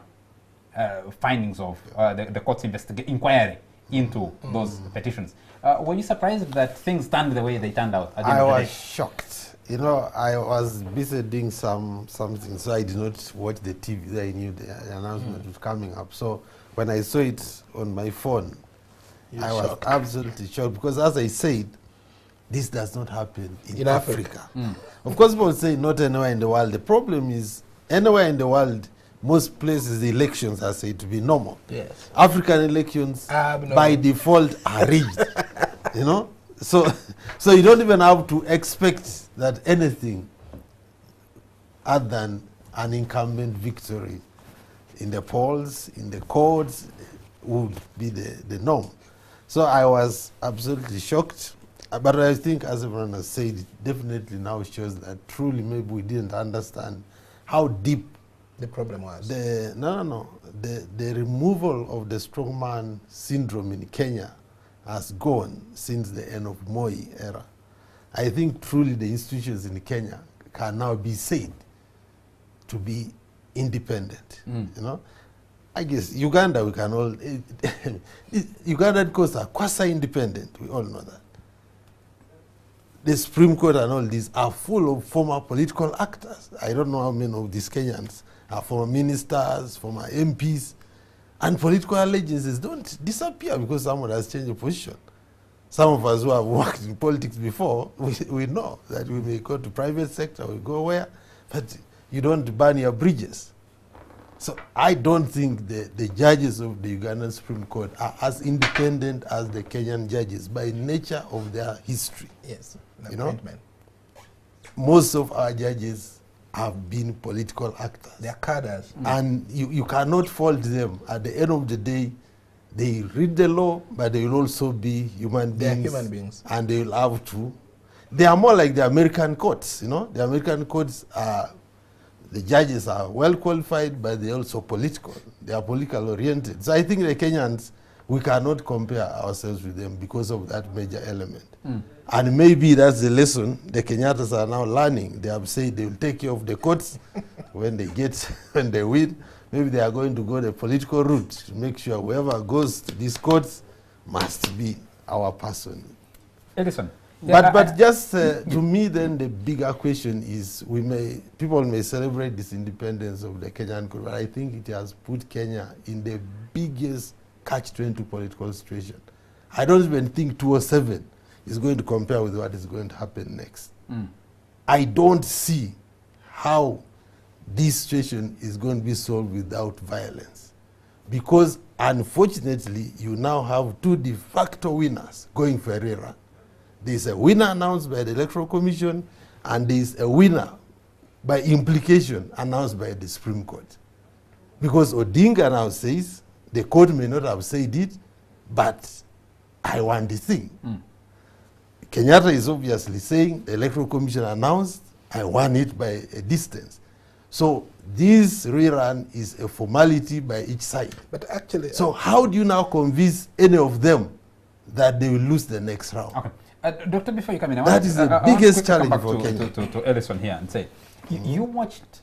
findings of the court's inquiry into those petitions. Were you surprised that things turned the way they turned out? I was shocked. You know, I was busy doing something, so I did not watch the TV. I knew the announcement was coming up. So when I saw it on my phone, I was absolutely shocked because, as I said, this does not happen in Africa. Of course, people say not anywhere in the world. The problem is, anywhere in the world, most places the elections are said to be normal. Yes. African elections by default are rigged. You know? So you don't even have to expect that anything other than an incumbent victory in the polls, in the courts, would be the norm. So I was absolutely shocked. But I think, as everyone has said, it definitely now shows that truly maybe we didn't understand how deep the problem was. The removal of the strongman syndrome in Kenya has gone since the end of Moi era. I think truly the institutions in Kenya can now be said to be independent. You know, I guess Uganda, we can all Ugandan courts are quasi-independent. We all know that. The Supreme Court and all these are full of former political actors. I don't know how many of these Kenyans are former ministers, former MPs, and political allegiances don't disappear because someone has changed a position. Some of us who have worked in politics before, we know that we may go to private sector, we go where, but you don't burn your bridges. So I don't think the judges of the Ugandan Supreme Court are as independent as the Kenyan judges by nature of their history. Yes, you know, most of our judges have been political actors. They are cadres. And you cannot fault them. At the end of the day, they read the law, but they will also be human beings. They are human beings. And they will have to. They are more like the American courts, you know. The American courts are, the judges are well qualified, but they're also political. They are political oriented. So I think the Kenyans, we cannot compare ourselves with them because of that major element. And maybe that's the lesson the Kenyattas are now learning. They have said they will take care of the courts when they win. Maybe they are going to go the political route to make sure whoever goes to these courts must be our person. Edison. But just to me, then the bigger question is, people may celebrate this independence of the Kenyan court, but I think it has put Kenya in the biggest catch-22 political situation. I don't even think 2007 is going to compare with what is going to happen next. I don't see how this situation is going to be solved without violence. Because unfortunately, you now have 2 de facto winners going for a rerun. There's a winner announced by the Electoral Commission, and there's a winner by implication announced by the Supreme Court. Because Odinga now says, the court may not have said it, but I want the thing. Kenyatta is obviously saying, the Electoral Commission announced, I won it by a distance. So this rerun is a formality by each side. But actually... So how do you now convince any of them that they will lose the next round? Okay. Doctor, before you come in, that is the biggest challenge for Kenya. To Ellison here and say, you watched,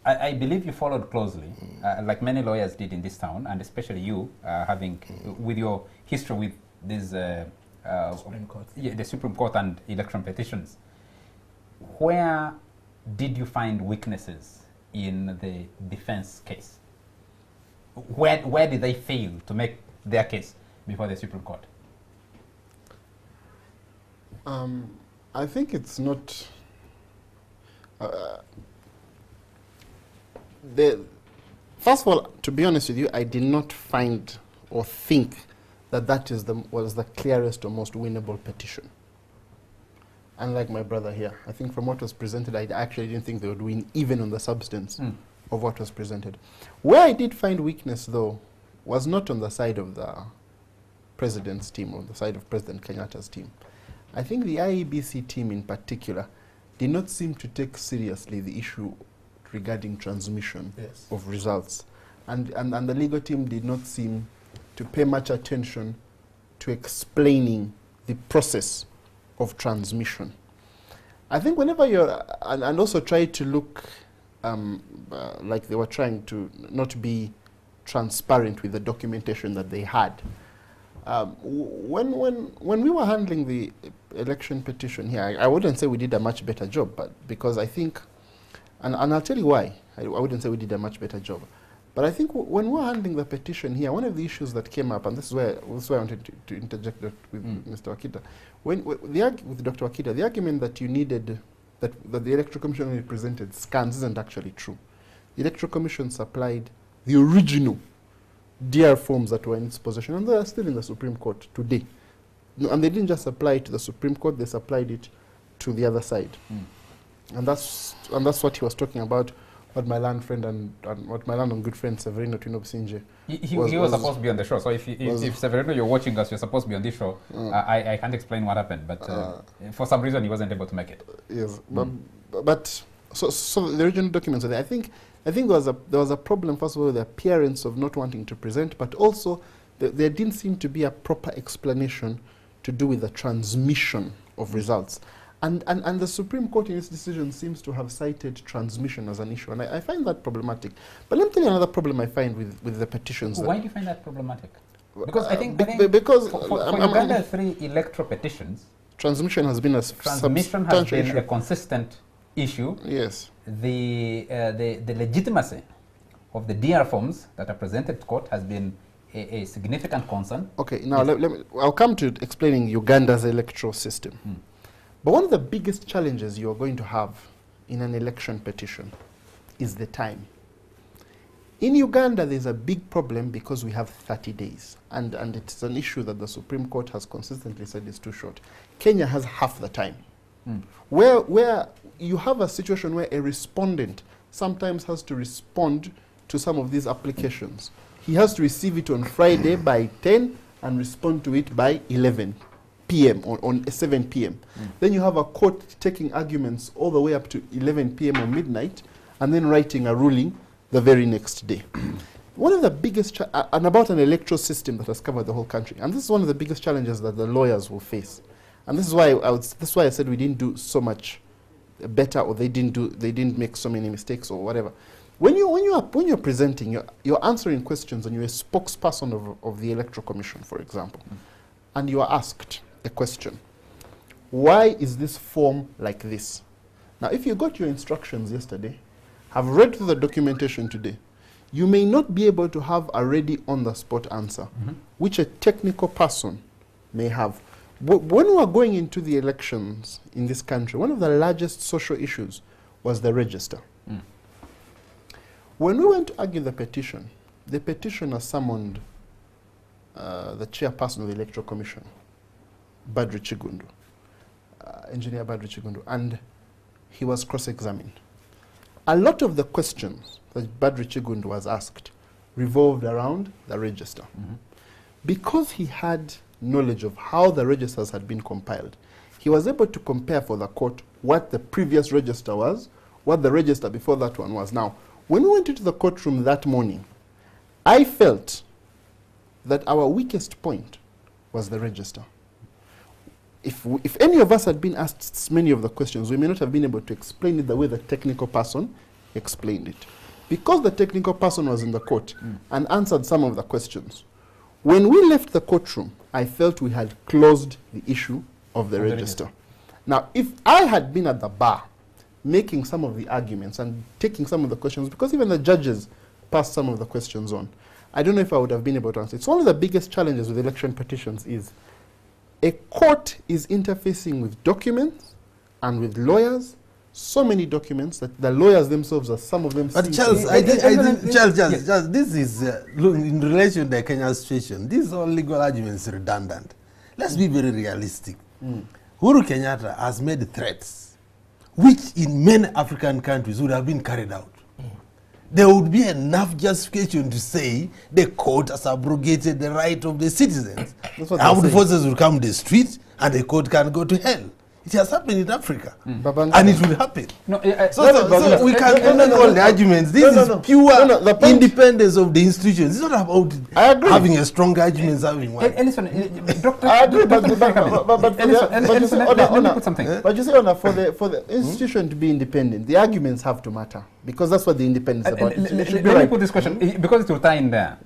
I believe you followed closely, like many lawyers did in this town, and especially you, having, with your history with these Supreme Court. Yeah, the Supreme Court and election petitions. Where did you find weaknesses in the defense case? Where did they fail to make their case before the Supreme Court? I think it's not. First of all, to be honest with you, I did not find or think that that was the clearest or most winnable petition. Unlike my brother here, I think from what was presented, I actually didn't think they would win even on the substance of what was presented. Where I did find weakness, though, was not on the side of the president's team, or the side of President Kenyatta's team. I think the IEBC team in particular did not seem to take seriously the issue regarding transmission of results. And the legal team did not seem to pay much attention to explaining the process of transmission. I think whenever you're, and also try to look like they were trying to not be transparent with the documentation that they had. When we were handling the election petition here, I wouldn't say we did a much better job, but because I think, and I'll tell you why, I wouldn't say we did a much better job. But I think when we were handling the petition here, one of the issues that came up, and this is where I wanted to interject with Mr. Wakita, with Dr. Wakita, the argument that you needed, that the Electoral Commission only presented scans isn't actually true. The Electoral Commission supplied the original DR forms that were in its possession, and they are still in the Supreme Court today. No, and they didn't just supply it to the Supreme Court, they supplied it to the other side. And that's what he was talking about, what my land friend and what my land and good friend Severino Twinobusinje he was supposed to be on the show. So if Severino, you're watching us, you're supposed to be on this show. I can't explain what happened, but for some reason he wasn't able to make it. Yes, but so the original documents are there. I think there was a problem, first of all, the appearance of not wanting to present, but also there didn't seem to be a proper explanation to do with the transmission of results. And the Supreme Court in its decision seems to have cited transmission as an issue, and I find that problematic. But let me tell you another problem I find with the petitions. Why do you find that problematic? Because I think because for Uganda 3 electoral petitions, transmission has been a consistent issue. Yes. The legitimacy of the DR forms that are presented to court has been a significant concern. Okay, now I'll come to explaining Uganda's electoral system. But one of the biggest challenges you're going to have in an election petition is the time. In Uganda, there's a big problem because we have 30 days. And it's an issue that the Supreme Court has consistently said is too short. Kenya has half the time. Where you have a situation where a respondent sometimes has to respond to some of these applications. He has to receive it on Friday by 10 and respond to it by 11 p.m. on 7 p.m. Then you have a court taking arguments all the way up to 11 p.m. or midnight and then writing a ruling the very next day. One of the biggest, and about an electoral system that has covered the whole country, and this is one of the biggest challenges that the lawyers will face. And this is why I said we didn't do so much better, or they didn't make so many mistakes or whatever. When you're presenting, you're answering questions and you're a spokesperson of the Electoral Commission, for example, and you are asked a question: why is this form like this? Now, if you got your instructions yesterday, have read through the documentation today, you may not be able to have a ready on-the-spot answer, which a technical person may have. When we were going into the elections in this country, one of the largest social issues was the register. When we went to argue the petitioner summoned the chairperson of the Electoral Commission, Badri Chigundu, Engineer Badri Chigundu, and he was cross-examined. A lot of the questions that Badri Chigundu was asked revolved around the register. Because he had knowledge of how the registers had been compiled, he was able to compare for the court what the previous register was, what the register before that one was. Now, when we went into the courtroom that morning, I felt that our weakest point was the register. If any of us had been asked many of the questions, we may not have been able to explain it the way the technical person explained it. Because the technical person was in the court and answered some of the questions, when we left the courtroom, I felt we had closed the issue of the register. Now, if I had been at the bar making some of the arguments and taking some of the questions, because even the judges passed some of the questions on, I don't know if I would have been able to answer. It's one of the biggest challenges with election petitions is A court is interfacing with documents and with lawyers, so many documents that the lawyers themselves are some of them. But Charles, Charles, this is, look, in relation to the Kenya situation, these all legal arguments are redundant. Let's be very realistic. Uhuru Kenyatta has made threats, which in many African countries would have been carried out. There would be enough justification to say the court has abrogated the right of the citizens. Armed forces will come to the street and the court can go to hell. It has happened in Africa, and it will happen. No, so we can't make all the arguments. This is pure independence of the institutions. It's not about having a strong argument. Having one. Listen, Doctor. I agree, but let me put something. But you see, Honor, for the institution to be independent, the arguments have to matter because that's what the independence is about. Let me put this question because it will tie in there.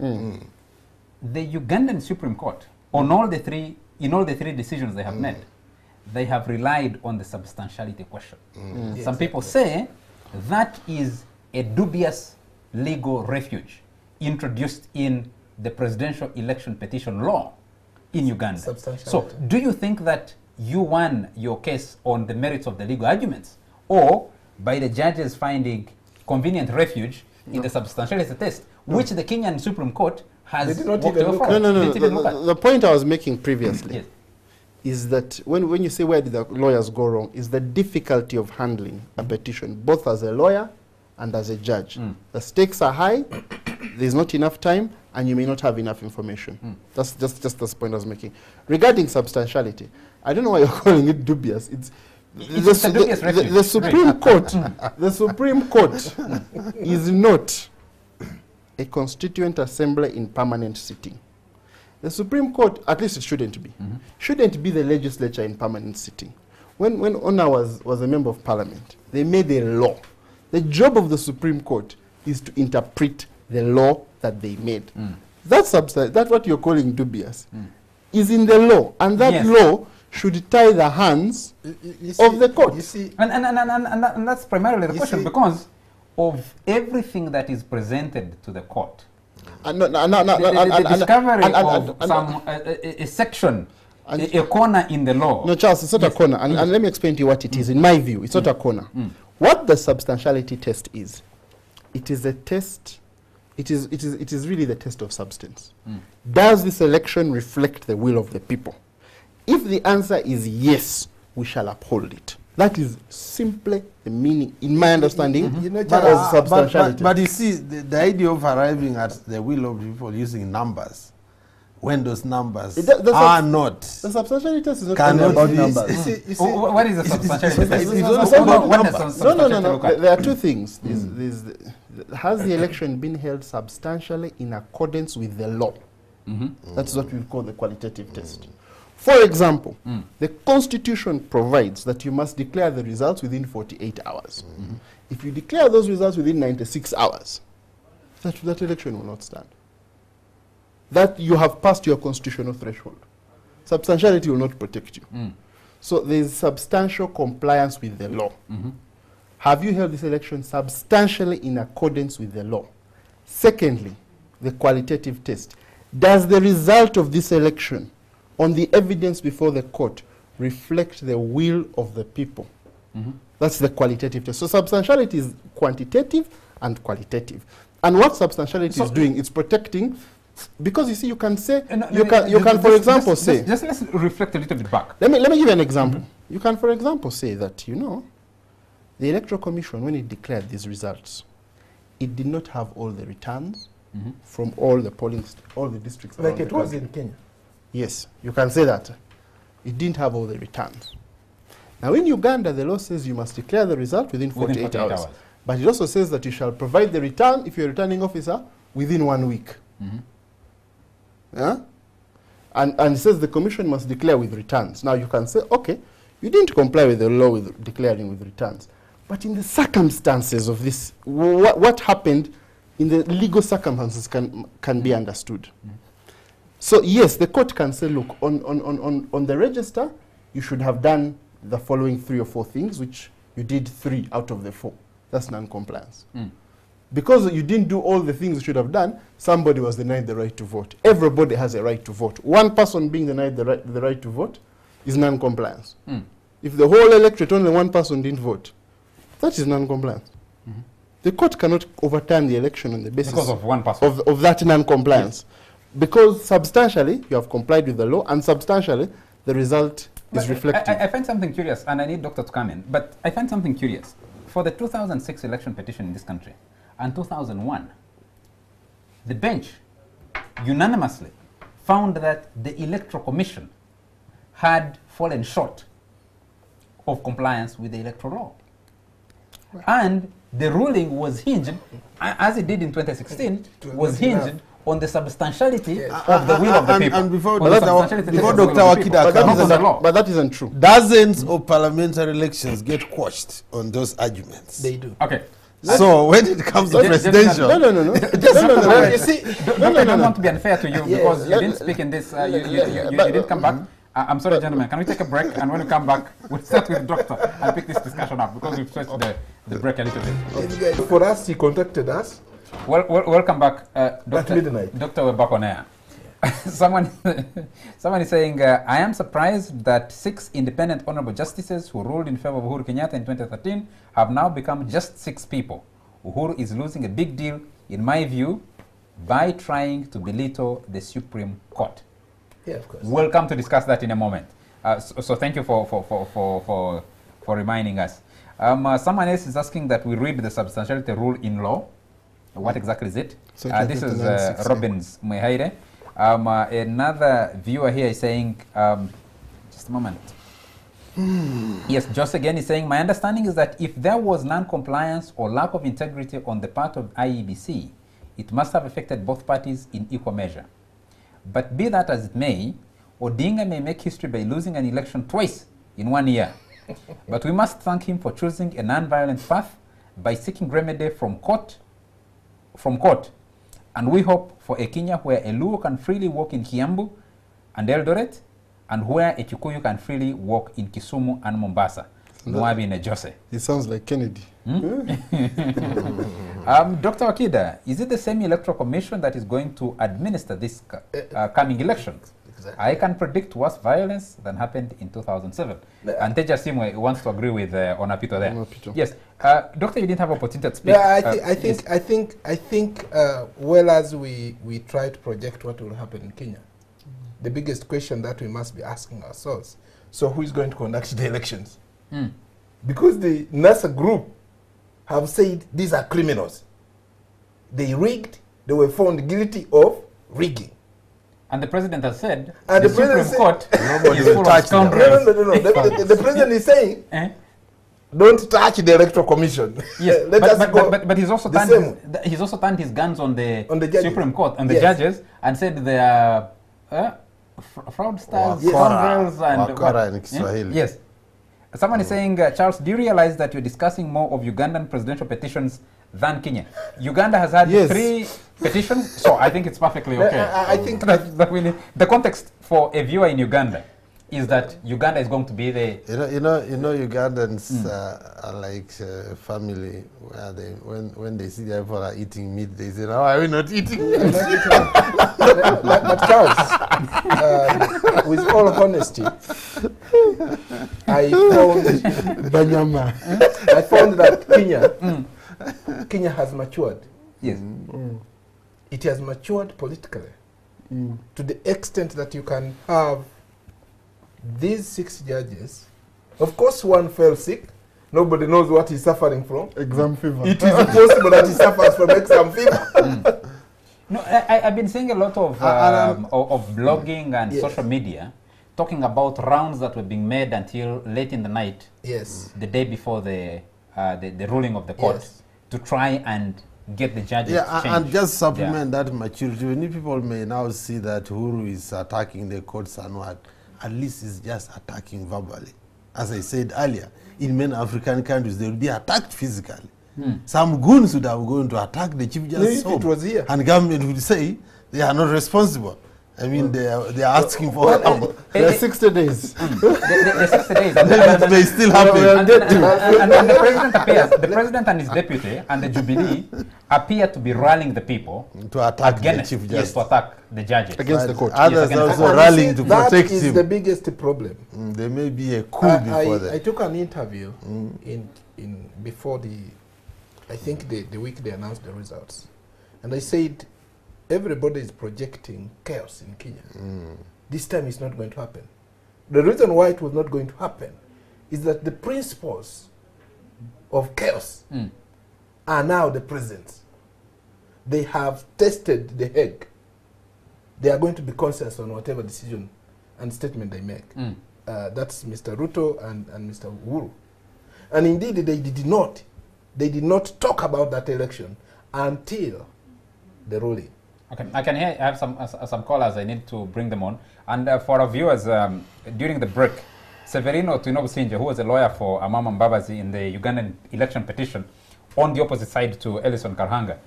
The Ugandan Supreme Court, in all the three decisions they have made, they have relied on the substantiality question. Some people say that is a dubious legal refuge introduced in the presidential election petition law in Uganda. So, do you think that you won your case on the merits of the legal arguments, or by the judges finding convenient refuge in the substantiality test, which the Kenyan Supreme Court has walked away from? The point I was making previously is that when you say where did the lawyers go wrong, is the difficulty of handling a petition, both as a lawyer and as a judge. The stakes are high, there's not enough time, and you may not have enough information. That's just the point I was making. Regarding substantiality, I don't know why you're calling it dubious. The Supreme Court, the Supreme Court is not a constituent assembly in permanent sitting. The Supreme Court, at least it shouldn't be, shouldn't be the legislature in permanent sitting. When Ona was a member of parliament, they made a law. The job of the Supreme Court is to interpret the law that they made. That's what you're calling dubious, is in the law, and that law should tie the hands of the court. And that's primarily the question, because of everything that is presented to the court. The discovery of a section, a corner in the law. No, Charles, it's not a corner. And let me explain to you what it is. In my view, it's not a corner. What the substantiality test is, it is a test, it is really the test of substance. Does this election reflect the will of the people? If the answer is yes, we shall uphold it. That is simply the meaning, in my understanding, of substantiality. But you see, the idea of arriving at the will of people using numbers, when those numbers are not. The substantiality test is not about numbers. What is the substantiality test? No. There are two things. Has the election been held substantially in accordance with the law? That's what we call the qualitative test. For example, the Constitution provides that you must declare the results within 48 hours. If you declare those results within 96 hours, that election will not stand. That you have passed your constitutional threshold. Substantiality will not protect you. So there is substantial compliance with the law. Have you held this election substantially in accordance with the law? Secondly, the qualitative test. Does the result of this election on the evidence before the court reflect the will of the people? That's the qualitative test. So substantiality is quantitative and qualitative. And what substantiality is doing, it's protecting, because you see, you can say, for example, say... Just let's reflect a little bit back. Let me give you an example. You can, for example, say that, the Electoral Commission, when it declared these results, it did not have all the returns from all the all the districts. Like it was in Kenya. Yes, you can say that. It didn't have all the returns. Now in Uganda, the law says you must declare the result within 48 hours. But it also says that you shall provide the return, if you're a returning officer, within 1 week. And it says the commission must declare with returns. Now you can say, okay, you didn't comply with the law with declaring with returns. But in the circumstances of this, what happened in the legal circumstances can be understood. So yes, the court can say, look, on the register, you should have done the following 3 or 4 things, which you did 3 out of the 4. That's non-compliance. because you didn't do all the things you should have done, somebody was denied the right to vote. Everybody has a right to vote. One person being denied the right to vote is non-compliance. If the whole electorate, only one person didn't vote, that is non-compliance. The court cannot overturn the election on the basis Because of one person. of that non-compliance. Because substantially, you have complied with the law, and substantially, the result is reflective. I find something curious, and I need Doctor to come in, but I find something curious. For the 2006 election petition in this country, and 2001, the bench unanimously found that the Electoral Commission had fallen short of compliance with the electoral law. And the ruling was hinged, as it did in 2016, was hinged on the substantiality of the will of the people. And before On the Dr. substantiality of the will Dr. of the people, Wakida not on comes the in, law. But that isn't true. dozens of parliamentary elections get quashed on those arguments. They do. Okay. So when it comes to presidential, No. You see, I don't want to be unfair to you because you let- didn't speak in this, you didn't come back. I'm sorry, gentlemen. Can we take a break? And when we come back, we'll start with Doctor and pick this discussion up because we've stretched the break a little bit. for us, he contacted us. Welcome back, Doctor. midnight. Doctor, we're back on air. someone is saying, I am surprised that 6 independent honorable justices who ruled in favor of Uhuru Kenyatta in 2013 have now become just 6 people. Uhuru is losing a big deal, in my view, by trying to belittle the Supreme Court. Yeah, of course. We'll come to discuss that in a moment. So thank you for reminding us. Someone else is asking that we read the substantiality rule in law. What exactly is it? Section This is 59(6). Robbins Mwehaire. Another viewer here is saying, just a moment. Yes, Joss again is saying, my understanding is that if there was non-compliance or lack of integrity on the part of IEBC, it must have affected both parties in equal measure. But be that as it may, Odinga may make history by losing an election twice in 1 year. But we must thank him for choosing a non-violent path by seeking remedy from court. And we hope for a Kenya where a Luo can freely walk in Kiambu and Eldoret, and where a Kikuyu can freely walk in Kisumu and Mombasa. Mwabi na Jose. He sounds like Kennedy. Dr. Wakida, is it the same electoral commission that is going to administer this coming elections? Exactly. I can predict worse violence than happened in 2007. And Teja Simwe wants to agree with Onapito there. Onapito. Yes, Doctor, you didn't have opportunity to speak. Yeah, Yes. I think, well as we try to project what will happen in Kenya, the biggest question that we must be asking ourselves, so who is going to conduct the elections? Because the NASA group have said these are criminals. They rigged, they were found guilty of rigging. And the president has said And the the Supreme president Court Nobody is will full of touch them. scoundrels. No. The president is saying, Eh? don't touch the electoral commission. Yes, Let us go but he's also the turned same. he's also turned his guns on the judges. Supreme Court and the Yes. judges and said they are fraudsters, Wakora. scoundrels, and Wakora what? in Kiswahili. Yes. Someone is saying, Charles, do you realize that you're discussing more of Ugandan presidential petitions than Kenya? Uganda has had Yes. 3 petitions, so I think it's perfectly okay. I think that we need. The context for a viewer in Uganda is that Uganda is going to be the You know, Ugandans are like a family where they, when they see their people are eating meat, they say, "How are we not eating meat?" but Charles, with all honesty, I found that Kenya has matured. yes. It has matured politically to the extent that you can have these 6 judges. Of course, one fell sick. Nobody knows what he's suffering from. Exam fever. It is possible that he suffers from exam fever. No, I've been seeing a lot of blogging and Yes. social media talking about rounds that were being made until late in the night, Yes. the day before the ruling of the court, Yes. to try and get the judges to Yeah, change. and just supplement that maturity. When people may now see that Uhuru is attacking the courts and what, at least he's just attacking verbally. As I said earlier, in many African countries, they will be attacked physically. Some goons would have gone to attack the chief justice if it was here. and government would say they are not responsible. I mean, they are asking for There are 60 days. The 60 days. And, it may still happen. and the president appears, the president and his deputy and the Jubilee appear to be rallying the people to attack the against, chief yes, justice. to attack the judges. Against the court. Others Yes, against also the rallying to protect That is him. the biggest problem. There may be a coup before I that. took an interview in before I think the week they announced the results, and I said everybody is projecting chaos in Kenya. This time it's not going to happen. The reason why it was not going to happen is that the principles of chaos are now the present. They have tested the egg. They are going to be conscious on whatever decision and statement they make. That's Mr. Ruto and Mr. Uhuru. And indeed, they did not talk about that election until the ruling. Okay, I have some callers. I need to bring them on. And for our viewers, during the break, Severino Tuinobusinje, who was a lawyer for Amama Mbabazi in the Ugandan election petition, on the opposite side to Ellison Karhanga,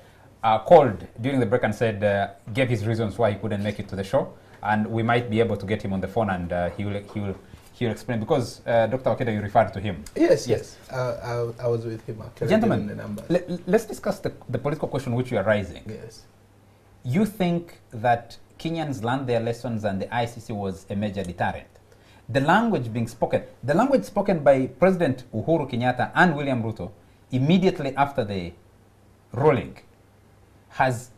called during the break and said, gave his reasons why he couldn't make it to the show, and we might be able to get him on the phone, and he'll explain, because Dr. Wakeda, you referred to him. Yes. I was with him actually. Gentlemen, The numbers. let's discuss the political question which you are raising. Yes. You think that Kenyans learned their lessons and the ICC was a major deterrent? The language being spoken, the language spoken by President Uhuru Kenyatta and William Ruto immediately after the ruling has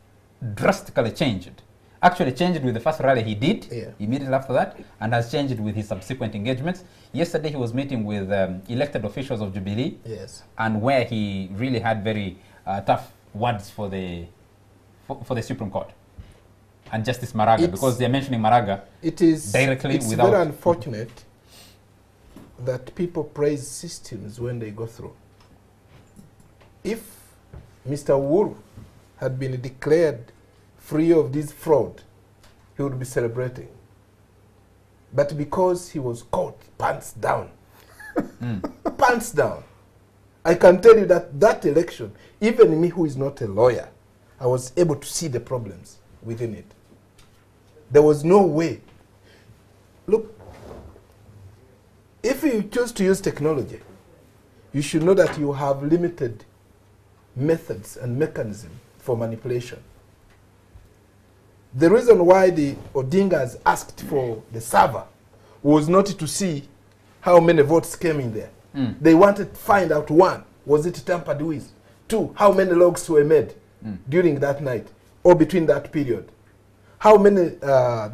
drastically changed. Actually changed with the first rally he did immediately after that, and has changed with his subsequent engagements. Yesterday he was meeting with elected officials of Jubilee, and where he really had very tough words for the Supreme Court and Justice Maraga, because they're mentioning Maraga directly. It's without. very unfortunate that people praise systems when they go through. If Mr. Uhuru had been declared free of this fraud, he would be celebrating. But because he was caught, pants down, pants down, I can tell you that that election, even me who is not a lawyer, I was able to see the problems within it. There was no way. Look, if you choose to use technology, you should know that you have limited methods and mechanisms for manipulation. The reason why the Odingas asked for the server was not to see how many votes came in there. They wanted to find out, one, was it tampered with? Two, how many logs were made during that night or between that period? How many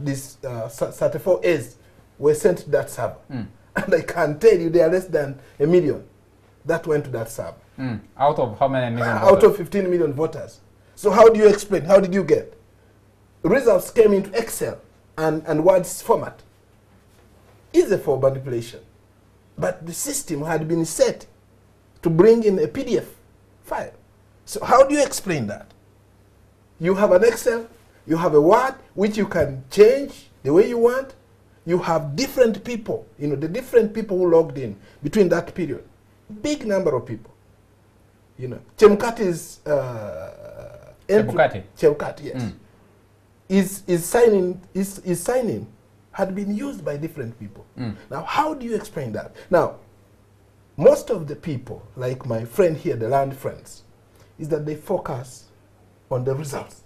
these 34As were sent to that server? And I can tell you there are less than 1 million that went to that server. Out of how many million Out voters? of 15 million voters. So how do you explain? How did you get? Results came into Excel and Word's format. Easy for manipulation. But the system had been set to bring in a PDF file. So how do you explain that? You have an Excel, you have a Word, which you can change the way you want. You have different people, the different people who logged in between that period. Big number of people. Chemukati's Chebukati, yes. Is signing had been used by different people. Now, how do you explain that? Now, most of the people, like my friend here, the land friends, is that they focus on the results.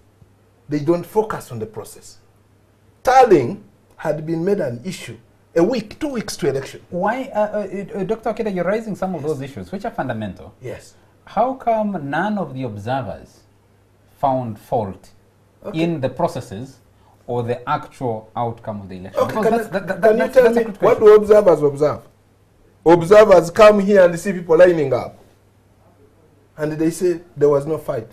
They don't focus on the process. Tallying had been made an issue a week, 2 weeks to election. Why, Dr. Okeda, you're raising some of those issues, which are fundamental. Yes. How come none of the observers found fault in the processes or the actual outcome of the election? Okay, can you tell me, what do observers observe? Observers come here and see people lining up. And they say there was no fight.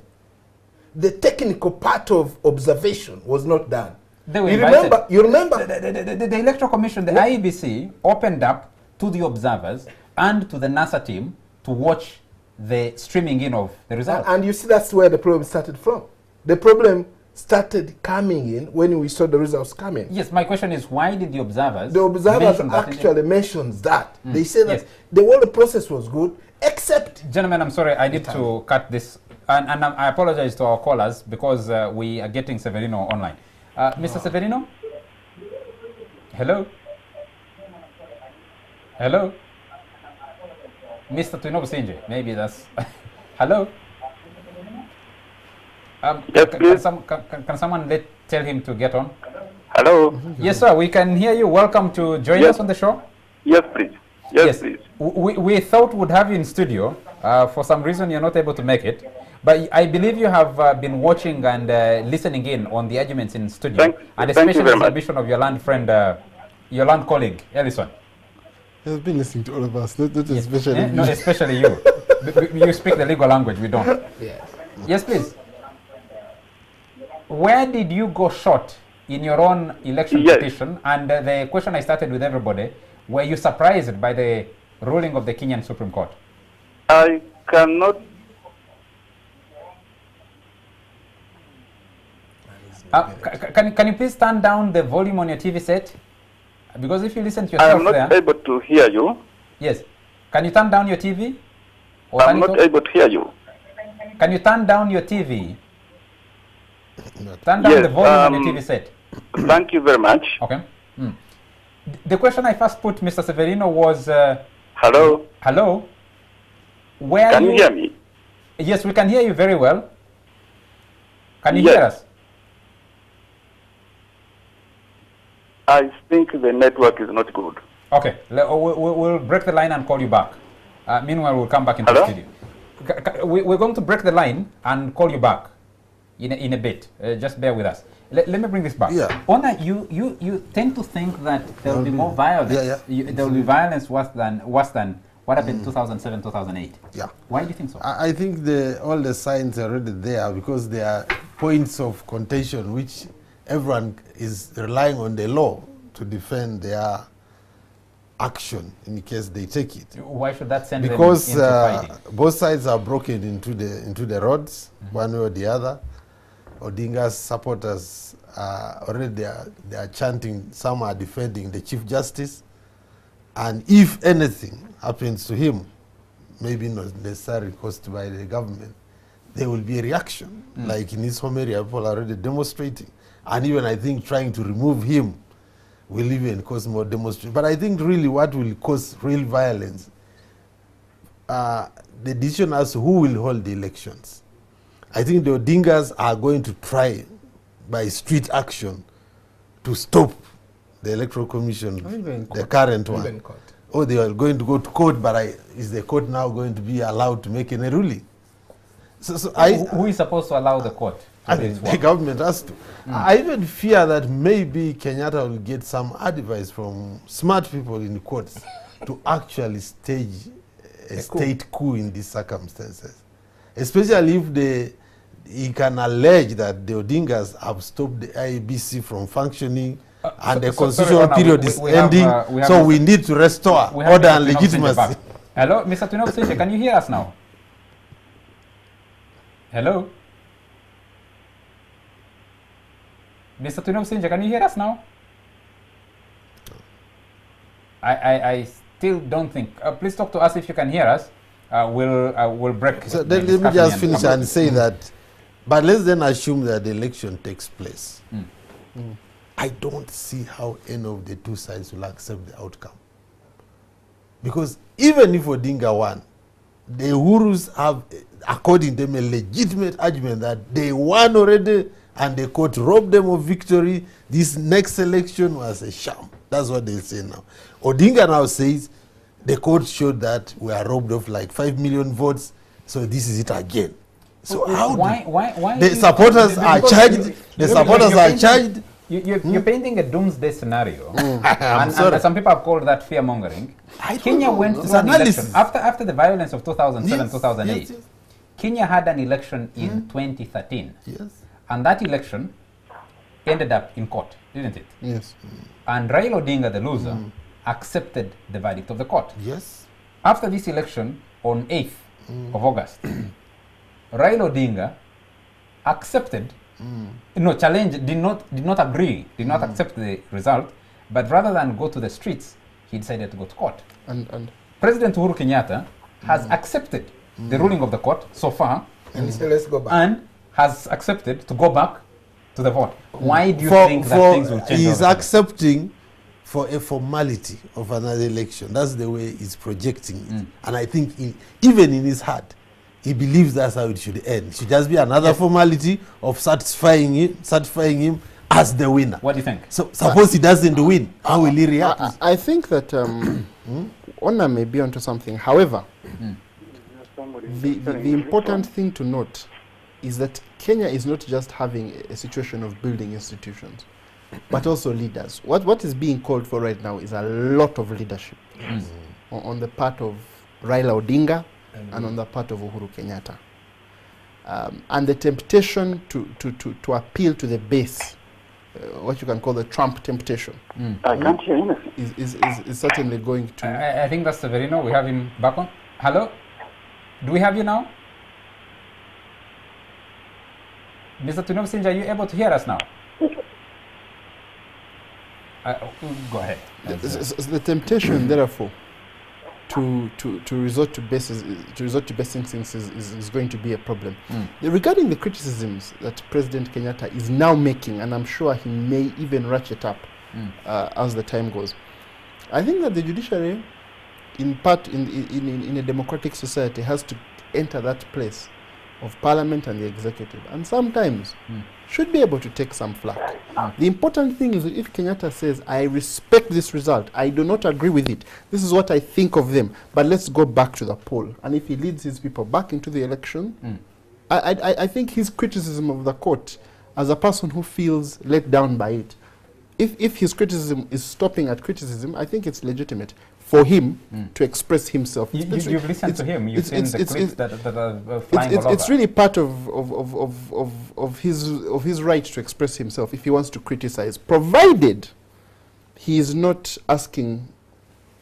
The technical part of observation was not done. They were you remember? The Electoral Commission, the IEBC, opened up to the observers and to the NASA team to watch the streaming in of the results. And you see, that's where the problem started from. The problem started coming in when we saw the results coming. Yes, my question is, why did the observers... The observers actually mentioned that. They said that the whole process was good, except... Gentlemen, I'm sorry, I need to cut this. And I apologize to our callers because we are getting Severino online. Mr. Severino, Hello? Hello? Mr. Tuinobusinje, maybe that's... Hello? Yes, please. Can someone tell him to get on? Hello? Yes, sir, we can hear you. Welcome to join us on the show. Yes, please. Yes, please. We thought we'd have you in studio. For some reason, you're not able to make it. But I believe you have been watching and listening in on the arguments in studio. And especially the submission of your land friend, your land colleague, Ellison. He's been listening to all of us, not Yes. especially No, especially you. You speak the legal language, we don't. Yes. Yes, please. Where did you go short in your own election petition? And the question I started with everybody, were you surprised by the ruling of the Kenyan Supreme Court? I cannot. Can you please turn down the volume on your TV set? Because if you listen to I yourself am not able to hear you. Yes. Can you turn down your TV? Or I'm not able to hear you. Can you turn down your TV? Turn down the volume on your TV set. Thank you very much. Okay. The question I first put, Mr. Severino, was... Hello? Hello? Where Can you hear me? Yes, we can hear you very well. Can you hear us? I think the network is not good. Okay, we'll break the line and call you back. Meanwhile, we'll come back into the studio. We're going to break the line and call you back in a bit. Just bear with us. Let me bring this back. Yeah. Ona, you tend to think that there will be more violence. There will be violence worse than what happened in 2007, 2008. Yeah. Why do you think so? I think all the signs are already there because there are points of contention which everyone is relying on the law to defend their action in case they take it. Why should that send because them into fighting? both sides are broken into the roads, one way or the other. Odinga's supporters already they are chanting, some are defending the Chief Justice, and if anything happens to him, maybe not necessarily caused by the government, there will be a reaction. Like in his home area, people are already demonstrating. And even I think trying to remove him will even cause more demonstration. But I think really what will cause real violence, the decision as to who will hold the elections. I think the Odingas are going to try by street action to stop the Electoral Commission, the current one. Oh, they are going to go to court, but is the court now going to be allowed to make any ruling? Who is supposed to allow the court? I mean, the government has to. I even fear that maybe Kenyatta will get some advice from smart people in the courts to actually stage a state coup in these circumstances. Especially if he can allege that the Odingas have stopped the IEBC from functioning and the constitutional period is ending, so we need to restore order and legitimacy. Hello, Mr. Tuinobusinje, can you hear us now? Hello? Mr. Tuinobusinje, can you hear us now? I still don't think. Please talk to us if you can hear us. We'll break. So let me just finish and say that, but let's then assume that the election takes place. I don't see how any of the two sides will accept the outcome. Because even if Odinga won, the Uhurus have, according to them, a legitimate argument that they won already and the court robbed them of victory. This next election was a sham. That's what they say now. Odinga now says the court showed that we are robbed of like 5 million votes, so this is it again. So why the supporters are charged? The supporters are charged. You're painting a doomsday scenario, and some people have called that fear-mongering. Kenya went through an election after the violence of 2007, 2008. Yes. Kenya had an election in 2013, and that election ended up in court, didn't it? Yes. And Raila Odinga, the loser, accepted the verdict of the court. Yes. After this election, on 8th of August, Raila Odinga accepted. No, challenge, did not agree, did not accept the result, but rather than go to the streets, he decided to go to court. And President Uhuru Kenyatta has accepted the ruling of the court so far, and so let's go back, and has accepted to go back to the vote. Why do you think that things will change? He's accepting for a formality of another election. That's the way he's projecting it. And I think even in his heart, he believes that's how it should end. It should just be another formality of satisfying him as the winner. What do you think? So suppose he doesn't win, how will he react? I think that Ona may be onto something. However, the important thing to note is that Kenya is not just having a situation of building institutions, but also leaders. What is being called for right now is a lot of leadership on the part of Raila Odinga and on the part of Uhuru Kenyatta. And the temptation to appeal to the base, what you can call the Trump temptation, I can't hear anything. is certainly going to... I think that's Severino. We have him back on. Hello? Do we have you now? Mr. Tunobusinja, are you able to hear us now? Go ahead. The temptation, therefore, to resort to base instincts is going to be a problem. Regarding the criticisms that President Kenyatta is now making, and I'm sure he may even ratchet up as the time goes, I think that the judiciary, in a democratic society, has to enter that place of parliament and the executive, and sometimes should be able to take some flack. The important thing is that if Kenyatta says, I respect this result, I do not agree with it, this is what I think of them, but let's go back to the poll, and if he leads his people back into the election, I think his criticism of the court as a person who feels let down by it, if his criticism is stopping at criticism, I think it's legitimate for him to express himself. You've listened to him. You've seen the clips that are flying all over. It's really part of his right to express himself if he wants to criticize, provided he is not asking,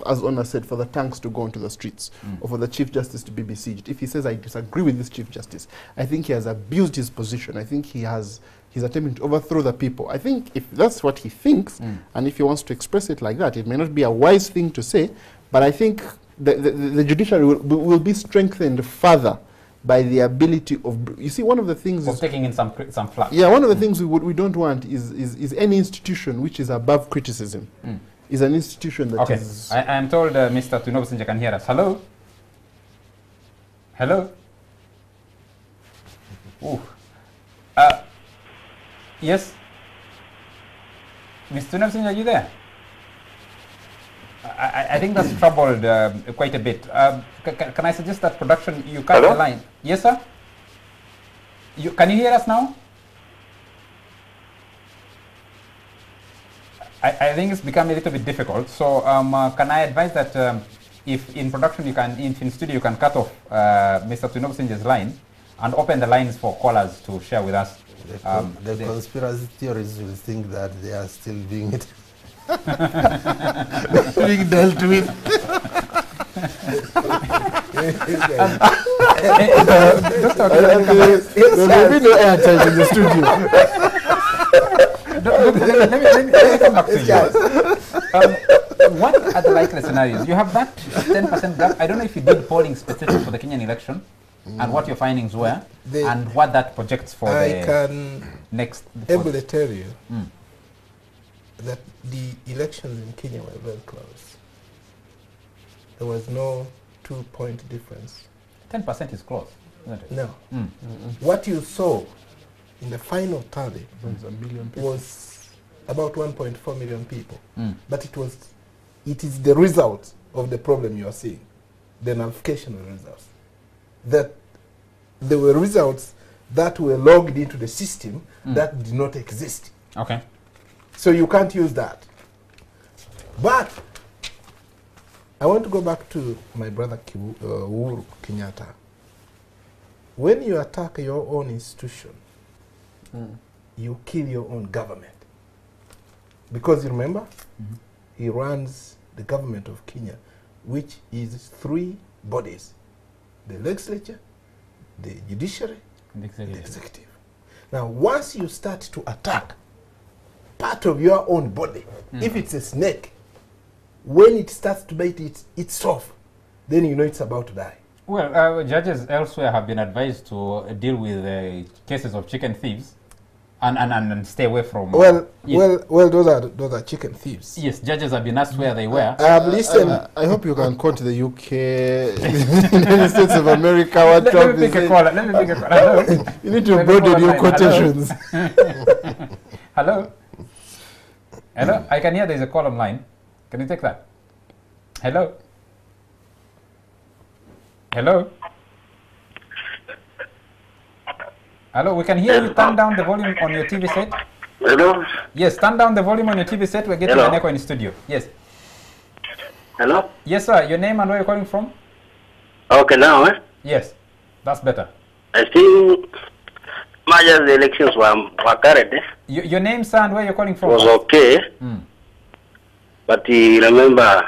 as Ona said, for the tanks to go onto the streets or for the Chief Justice to be besieged. If he says, I disagree with this Chief Justice, I think he has abused his position. I think he's attempting to overthrow the people. I think if that's what he thinks, and if he wants to express it like that, it may not be a wise thing to say, but I think the judiciary will be strengthened further by the ability of, you see, one of the things is taking in some flack. Yeah, one of the things we don't want is any institution which is above criticism. Is an institution that is... I am told Mr. Tunobusinja can hear us. Hello? Hello? Ooh. Yes? Mr. Tunobusinja, are you there? I think that's troubled quite a bit. Can I suggest that production, you cut the line? Yes, sir? Can you hear us now? I think it's become a little bit difficult. So can I advise that if in production if in studio you can cut off Mr. Tunobusinja's line and open the lines for callers to share with us. The conspiracy theories will think that they are still being being dealt with. There will be no airtime in the studio. Let me come back to you. What are the likely scenarios? You have that 10% gap. I don't know if you did polling specific for the Kenyan election and what your findings were and what that projects for the next. I can ably tell you that the elections in Kenya were very close. There was no 2-point difference. 10% is close, isn't it? No. What you saw in the final tally was about 1.4 million people. But it is the result of the problem you are seeing, the nullification of the results. That there were results that were logged into the system that did not exist. Okay. So you can't use that. But I want to go back to my brother Uhuru Kenyatta. When you attack your own institution, you kill your own government. Because you remember, he runs the government of Kenya, which is 3 bodies: the legislature, the judiciary, and the executive. Now, once you start to attack part of your own body, if it's a snake, when it starts to bite it's off, then you know it's about to die. Well, judges elsewhere have been advised to deal with cases of chicken thieves and stay away from. Well, yes. well, those are chicken thieves. Yes, judges have been asked where they were. I have listened. I hope you can quote the UK, United States of America. What Let me pick a caller. Let me pick a caller. Hello. You need to broaden your quotations. Hello. Hello. I can hear there's a call online. Can you take that? Hello. Hello. Hello. We can hear you. Turn down the volume on your TV set. Hello? Yes. Turn down the volume on your TV set. We're getting an echo in the studio. Yes. Hello? Yes, sir. Your name and where you're calling from? Okay, now, Yes. That's better. I think Maja's elections were carried. Your name, sir, and where you're calling from? Was okay. Mm. But remember,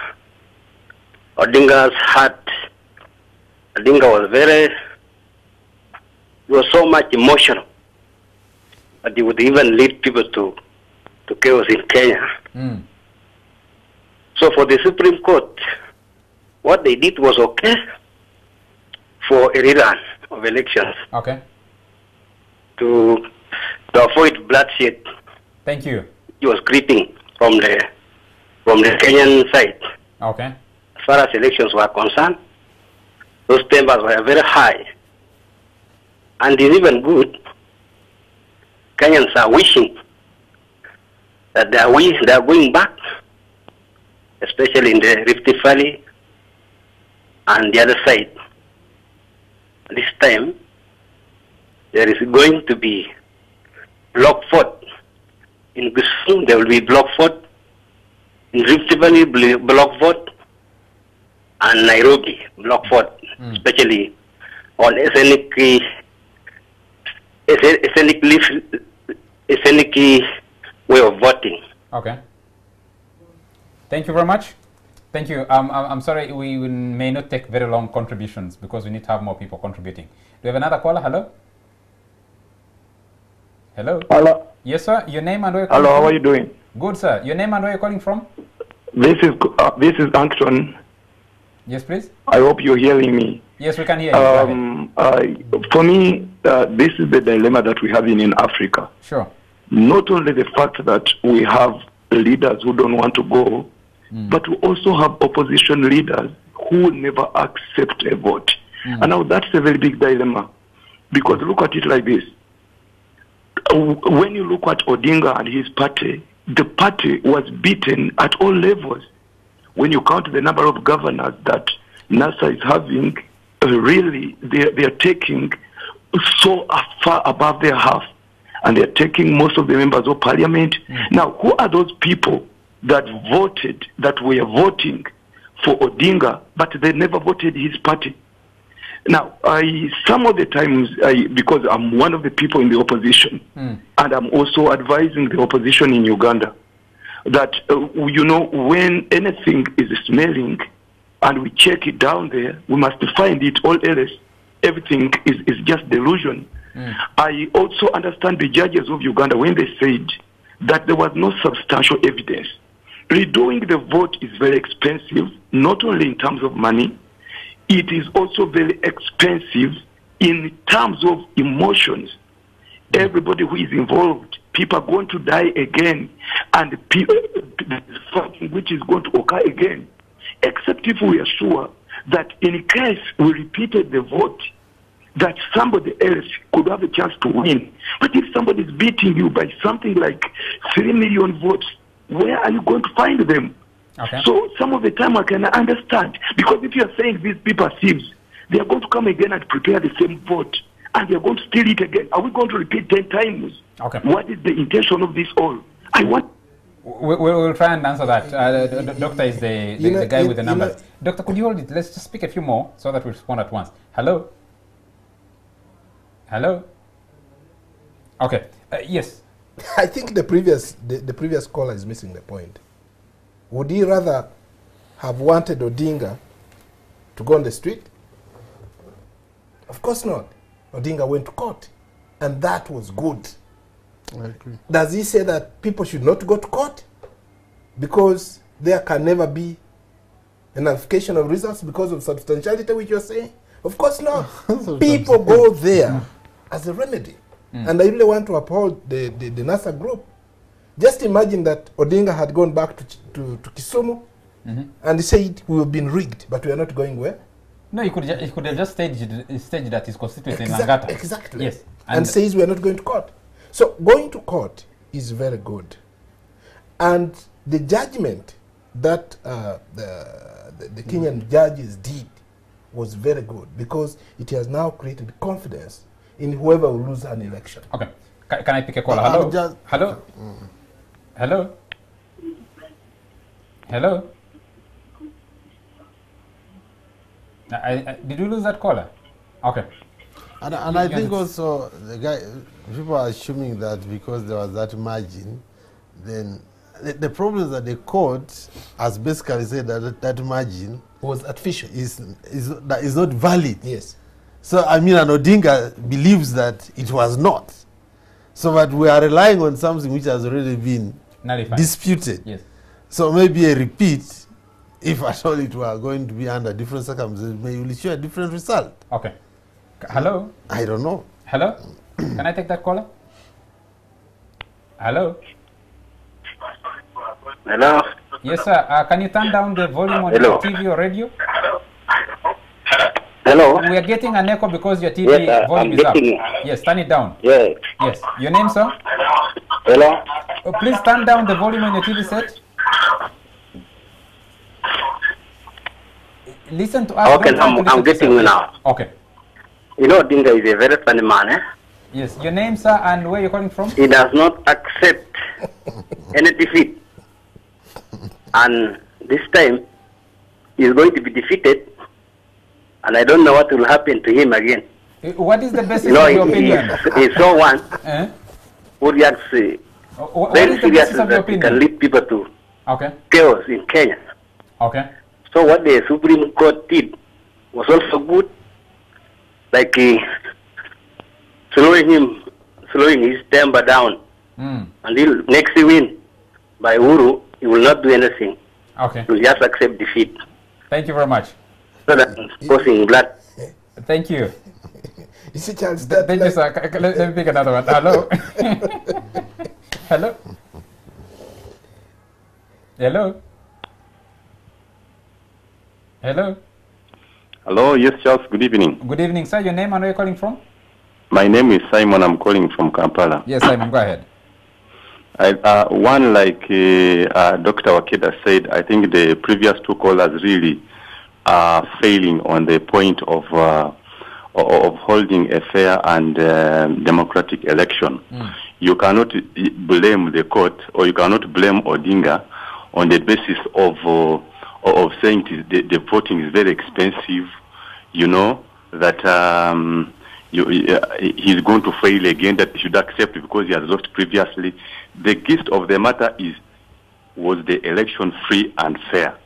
Odinga's heart, Odinga was so much emotional that he would even lead people to chaos in Kenya. Mm. So for the Supreme Court, what they did was okay for a rerun of elections Okay. to avoid bloodshed. Thank you. He was greeting from the Kenyan side. Okay. As far as elections were concerned, those numbers were very high. And it's even good. Kenyans are wishing that they are going back, especially in the Rift Valley and the other side. This time, there is going to be block vote. In Kisumu, there will be block vote. In Rift Valley, block vote. And Nairobi, block vote, especially on ethnic way of voting. Okay. Thank you very much. Thank you. I'm sorry, we may not take very long contributions because we need to have more people contributing. Do we have another caller? Hello? Hello? Hello. Yes, sir. Your name and where you're calling Hello, from? how are you doing? Good, sir. Your name and where you're calling from? This is Ankton. Yes, please. I hope you're hearing me. Yes, we can hear you. Go ahead. For me, this is the dilemma that we have in Africa. Sure. Not only the fact that we have leaders who don't want to go, but we also have opposition leaders who never accept a vote. And now that's a very big dilemma. Because look at it like this. When you look at Odinga and his party, the party was beaten at all levels. When you count the number of governors that NASA is having, really, they are taking so far above their half. And they are taking most of the members of parliament. Now, who are those people that voted, that were voting for Odinga, but they never voted his party? Now, some of the times, because I'm one of the people in the opposition, and I'm also advising the opposition in Uganda, that, when anything is smelling and we check it down there, we must find it, all else, everything is just delusion. I also understand the judges of Uganda when they said that there was no substantial evidence. Redoing the vote is very expensive, not only in terms of money, it is also very expensive in terms of emotions. Everybody who is involved, people are going to die again, and something which is going to occur again, except if we are sure that in case we repeated the vote, that somebody else could have a chance to win. But if somebody is beating you by something like 3 million votes, where are you going to find them? Okay. So some of the time I can understand, because if you are saying these people are thieves, they are going to come again and prepare the same vote, and they are going to steal it again. Are we going to repeat 10 times? Okay. What is the intention of this all? I want... We'll try and answer that. The doctor is the guy with the numbers. Doctor, could you hold it? Let's just speak a few more so that we respond at once. Hello? Hello? Okay. Yes. I think the previous caller is missing the point. Would he rather have wanted Odinga to go on the street? Of course not. Odinga went to court, and that was good. I agree. Does he say that people should not go to court because there can never be a nullification of results because of substantiality, which you're saying? Of course not. People go there as a remedy. And I really want to uphold the NASA group. Just imagine that Odinga had gone back to Kisumu and said we have been rigged, but we are not going where? No, he could have just staged at his constituency in Langata. Exactly. Yes. And says we are not going to court. So going to court is very good. And the judgment that the Kenyan judges did was very good because it has now created confidence in whoever will lose an election. Okay. Can I pick a caller? Hello? Hello? Hello? Hello? Did you lose that caller? Okay. And I think also people are assuming that because there was that margin, then the problem is that the court has basically said that that margin Was artificial. is not valid. Yes. So I mean, and Odinga believes that it was not. So but we are relying on something which has already been Nullified. disputed. Yes. So maybe a repeat, if at all it were going to be under different circumstances, may will show a different result. Okay. Hello? I don't know. Hello? Can I take that caller? Hello? Hello? Yes, sir. Can you turn down the volume on Hello. your TV or radio? Hello? We are getting an echo because your TV Yes, volume I'm is up. getting- Yes, turn it down. Yes. Yes. Your name, sir? Hello? Please turn down the volume on your TV set. Listen to us. Okay, don't try to I'm listen to getting yourself. you now. Okay. You know, Dinga is a very funny man, eh? Yes. Your name, sir, and where you're calling from? He does not accept any defeat. And this time, he's going to be defeated. And I don't know what will happen to him again. What is the basis You know, of your opinion? he saw one Eh? who reacts What very is the basis seriously of your that he can opinion? lead people to Okay. chaos in Kenya. Okay. So what the Supreme Court did was also good, like slowing his temper down until next win by Uhuru, he will not do anything. Okay. He will just accept defeat. Thank you very much. So that causing blood. Thank you. You see, Charles, that Thank you, sir. Let me pick another one. Hello. Hello. Hello. Hello. Hello, yes, Charles, good evening. Good evening, sir. Your name and where you're calling from? My name is Simon, I'm calling from Kampala. Yes, Simon, go ahead. One, like Dr. Wakeda said, I think the previous two callers really are failing on the point of holding a fair and democratic election. You cannot blame the court, or you cannot blame Odinga on the basis of saying the voting is very expensive, you know, that he's going to fail again, that he should accept because he has lost previously. The gist of the matter was the election free and fair?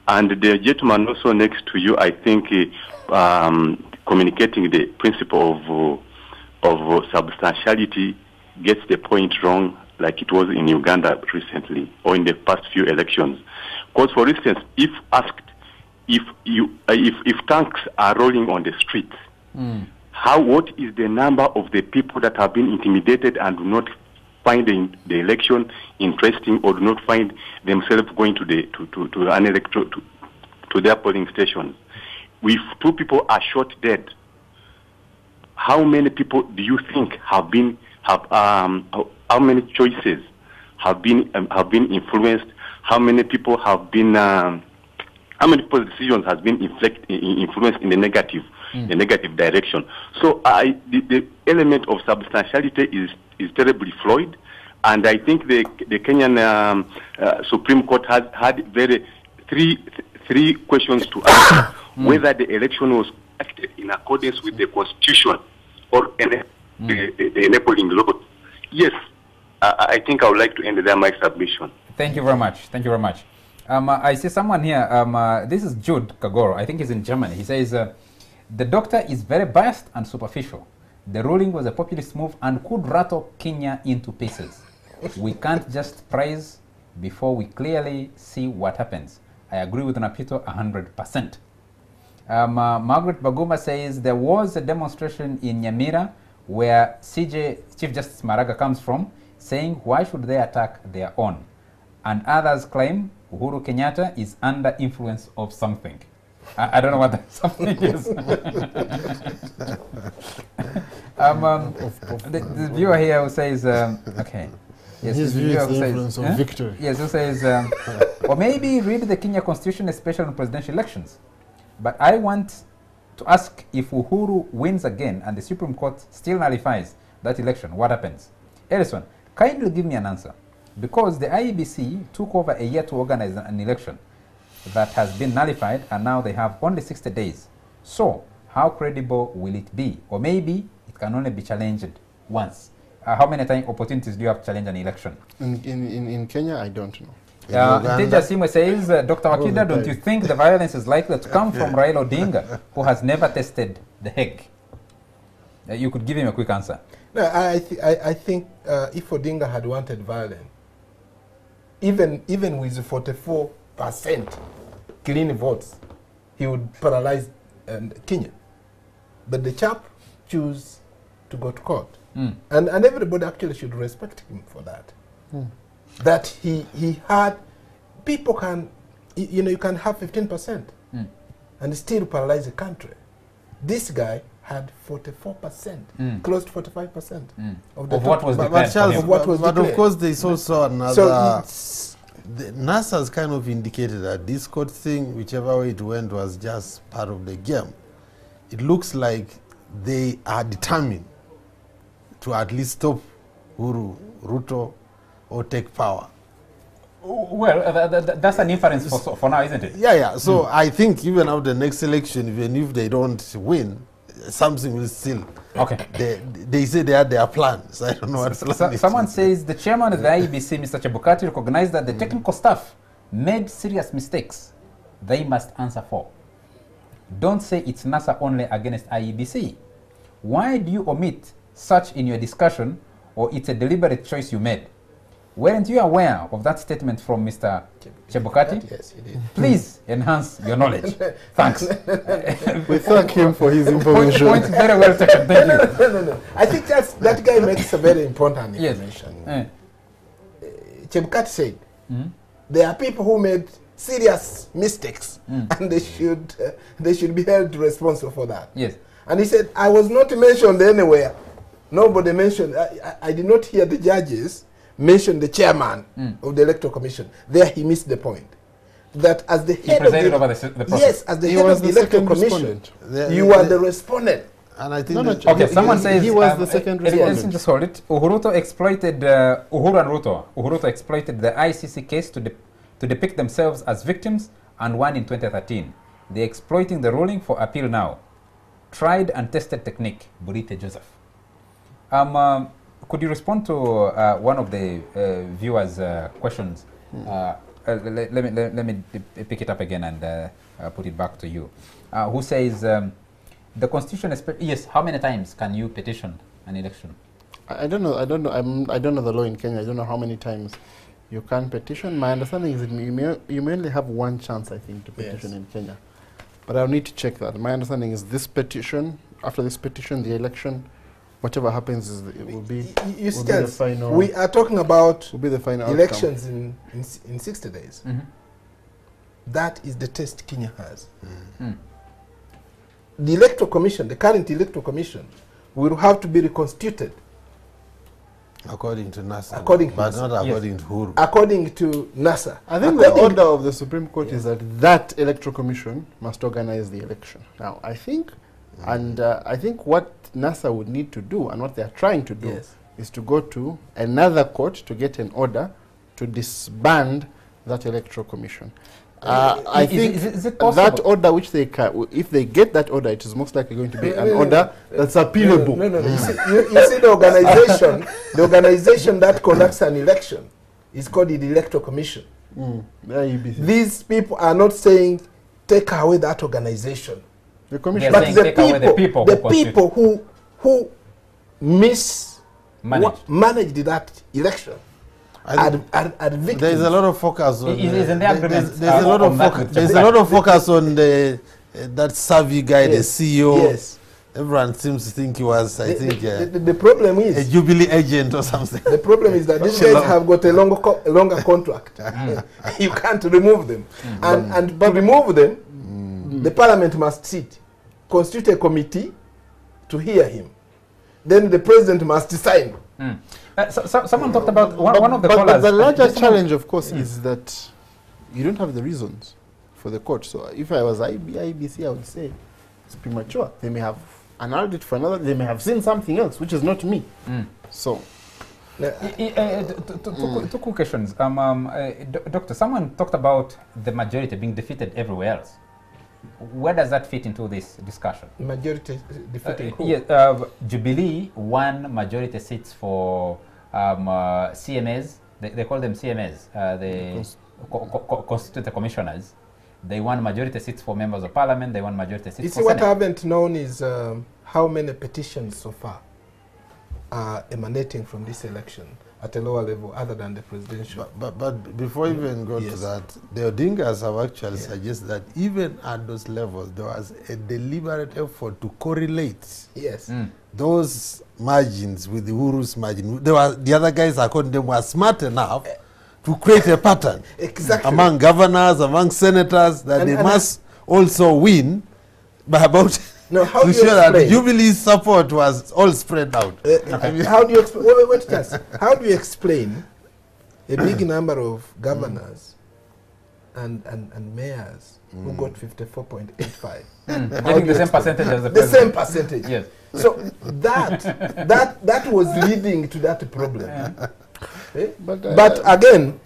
And the gentleman also next to you, I think, communicating the principle of substantiality gets the point wrong, like it was in Uganda recently or in the past few elections. Because, for instance, if asked if tanks are rolling on the streets, what is the number of the people that have been intimidated and do not find the election interesting, or do not find themselves going to their polling stations? If two people are shot dead, how many people do you think how many choices have been influenced? How many people have been how many people's decisions has been influenced in the negative direction? So the element of substantiality is terribly flawed, and I think the Kenyan Supreme Court has had three questions to answer: whether the election was conducted in accordance with the Constitution or the enabling law. Yes, I think I would like to end there my submission. Thank you very much. Thank you very much. I see someone here. This is Jude Kagoro. I think he's in Germany. He says, the doctor is very biased and superficial. The ruling was a populist move and could rattle Kenya into pieces. We can't just praise before we clearly see what happens. I agree with Napito 100%. Margaret Baguma says, there was a demonstration in Nyamira where Chief Justice Maraga comes from, saying why should they attack their own? And others claim Uhuru Kenyatta is under influence of something. I don't know what that something is. The viewer here who says, okay. Yes, His the view viewer is who the says, influence of victory. Yes, who says, or maybe read the Kenya Constitution, especially on presidential elections. But I want to ask, if Uhuru wins again and the Supreme Court still nullifies that election, what happens? Ellison, kindly give me an answer. Because the IEBC took over a year to organize an election that has been nullified, and now they have only 60 days. So, how credible will it be? Or maybe it can only be challenged once. How many opportunities do you have to challenge an election? In Kenya, I don't know. Teja Simo says, Dr. Wakida, don't you think the violence is likely to come from Raila Odinga, who has never tested the Hague? You could give him a quick answer. No, I think if Odinga had wanted violence, even with 44% clean votes, he would paralyze Kenya. But the chap chose to go to court. And everybody actually should respect him for that. That he had, people can, you can have 15% and still paralyze the country. This guy had 44%, close to 45% of what was declared. But of course, there's also another. The NASA has kind of indicated that this court thing, whichever way it went, was just part of the game. It looks like they are determined to at least stop Ruto or take power. Well, that's an inference for now, isn't it? Yeah. So I think even after the next election, even if they don't win, something will still. Okay. They say they had their plans. I don't know what plan is. Someone says the chairman of the IEBC, Mr. Chebukati, recognized that the technical staff made serious mistakes they must answer for. Don't say it's NASA only against IEBC. Why do you omit such in your discussion, or it's a deliberate choice you made? Weren't you aware of that statement from Mr. Chebukati? Yes, he did. Please enhance your knowledge. Thanks. We thank him for his information. Point very well taken. Thank you. No. I think that guy makes a very important information. Yes. Chebukati said, there are people who made serious mistakes, and they should be held responsible for that. Yes. And he said, I was not mentioned anywhere. Nobody mentioned. I did not hear the judges mention the chairman of the Electoral Commission. There he missed the point. That as the head of the, over the process. Yes, as the head of the Electoral Commission, you are the respondent. And I think okay, someone says he was the second respondent. Let's just hold it. Uhuru exploited Uhuru exploited the ICC case to depict themselves as victims and won in 2013. They're exploiting the ruling for appeal now. Tried and tested technique. Burite Joseph. Could you respond to one of the viewers' questions? Let me pick it up again and put it back to you. Who says the Constitution? Yes. How many times can you petition an election? I don't know. I don't know the law in Kenya. I don't know how many times you can petition. My understanding is that you may only have one chance, I think, to petition in Kenya. But I'll need to check that. My understanding is this petition, after this petition, the election, whatever happens, it will be, the final. We are talking about will be the final elections in 60 days. That is the test Kenya has. The Electoral Commission, the current Electoral Commission, will have to be reconstituted. According to NASA. According to but NASA. not according to Uhuru. According to NASA. I think the order of the Supreme Court is that Electoral Commission must organize the election. Now, I think, I think what NASA would need to do, and what they are trying to do, is to go to another court to get an order to disband that Electoral Commission. I think is it that order, which they can, if they get that order, it is most likely going to be an order that's appealable. No. You see the organization that conducts an election is called the Electoral Commission. These people are not saying take away that organization. The commission, but the people who mismanaged that election are victims. There is a lot of focus on. There's a lot of focus. There's a lot of focus on that savvy guy, the CEO. Yes. Everyone seems to think he was, I think, the problem a is Jubilee agent or something. the problem is that these guys have got a longer contract. You can't remove them, and to remove them, the parliament must sit, constitute a committee to hear him. Then the president must sign. Someone talked about one of the callers. But the larger challenge, of course, is that you don't have the reasons for the court. So if I was IBC, I would say it's premature. They may have annulled it for another. They may have seen something else, which is not me. So. Two quick questions. Doctor, someone talked about the majority being defeated everywhere else. Where does that fit into this discussion? Majority defeating who? Yes, Jubilee won majority seats for CMAs. They call them CMAs, the Constituted Commissioners. They won majority seats for members of parliament. They won majority seats for Senate. What I haven't known is how many petitions so far are emanating from this election at a lower level other than the presidential. But before we even go to that, the Odingas have actually suggested that even at those levels, there was a deliberate effort to correlate those margins with the Uru's margin. The other guys, according to them, were smart enough to create a pattern among governors, among senators, that they must also win by about... No, how to do you show that explain? Jubilee's support was all spread out. How do you explain? Wait, how do you explain a big number of governors and mayors who got 54.85? Getting the same percentage as the The president. same percentage. Yes. So that was leading to that problem. But again,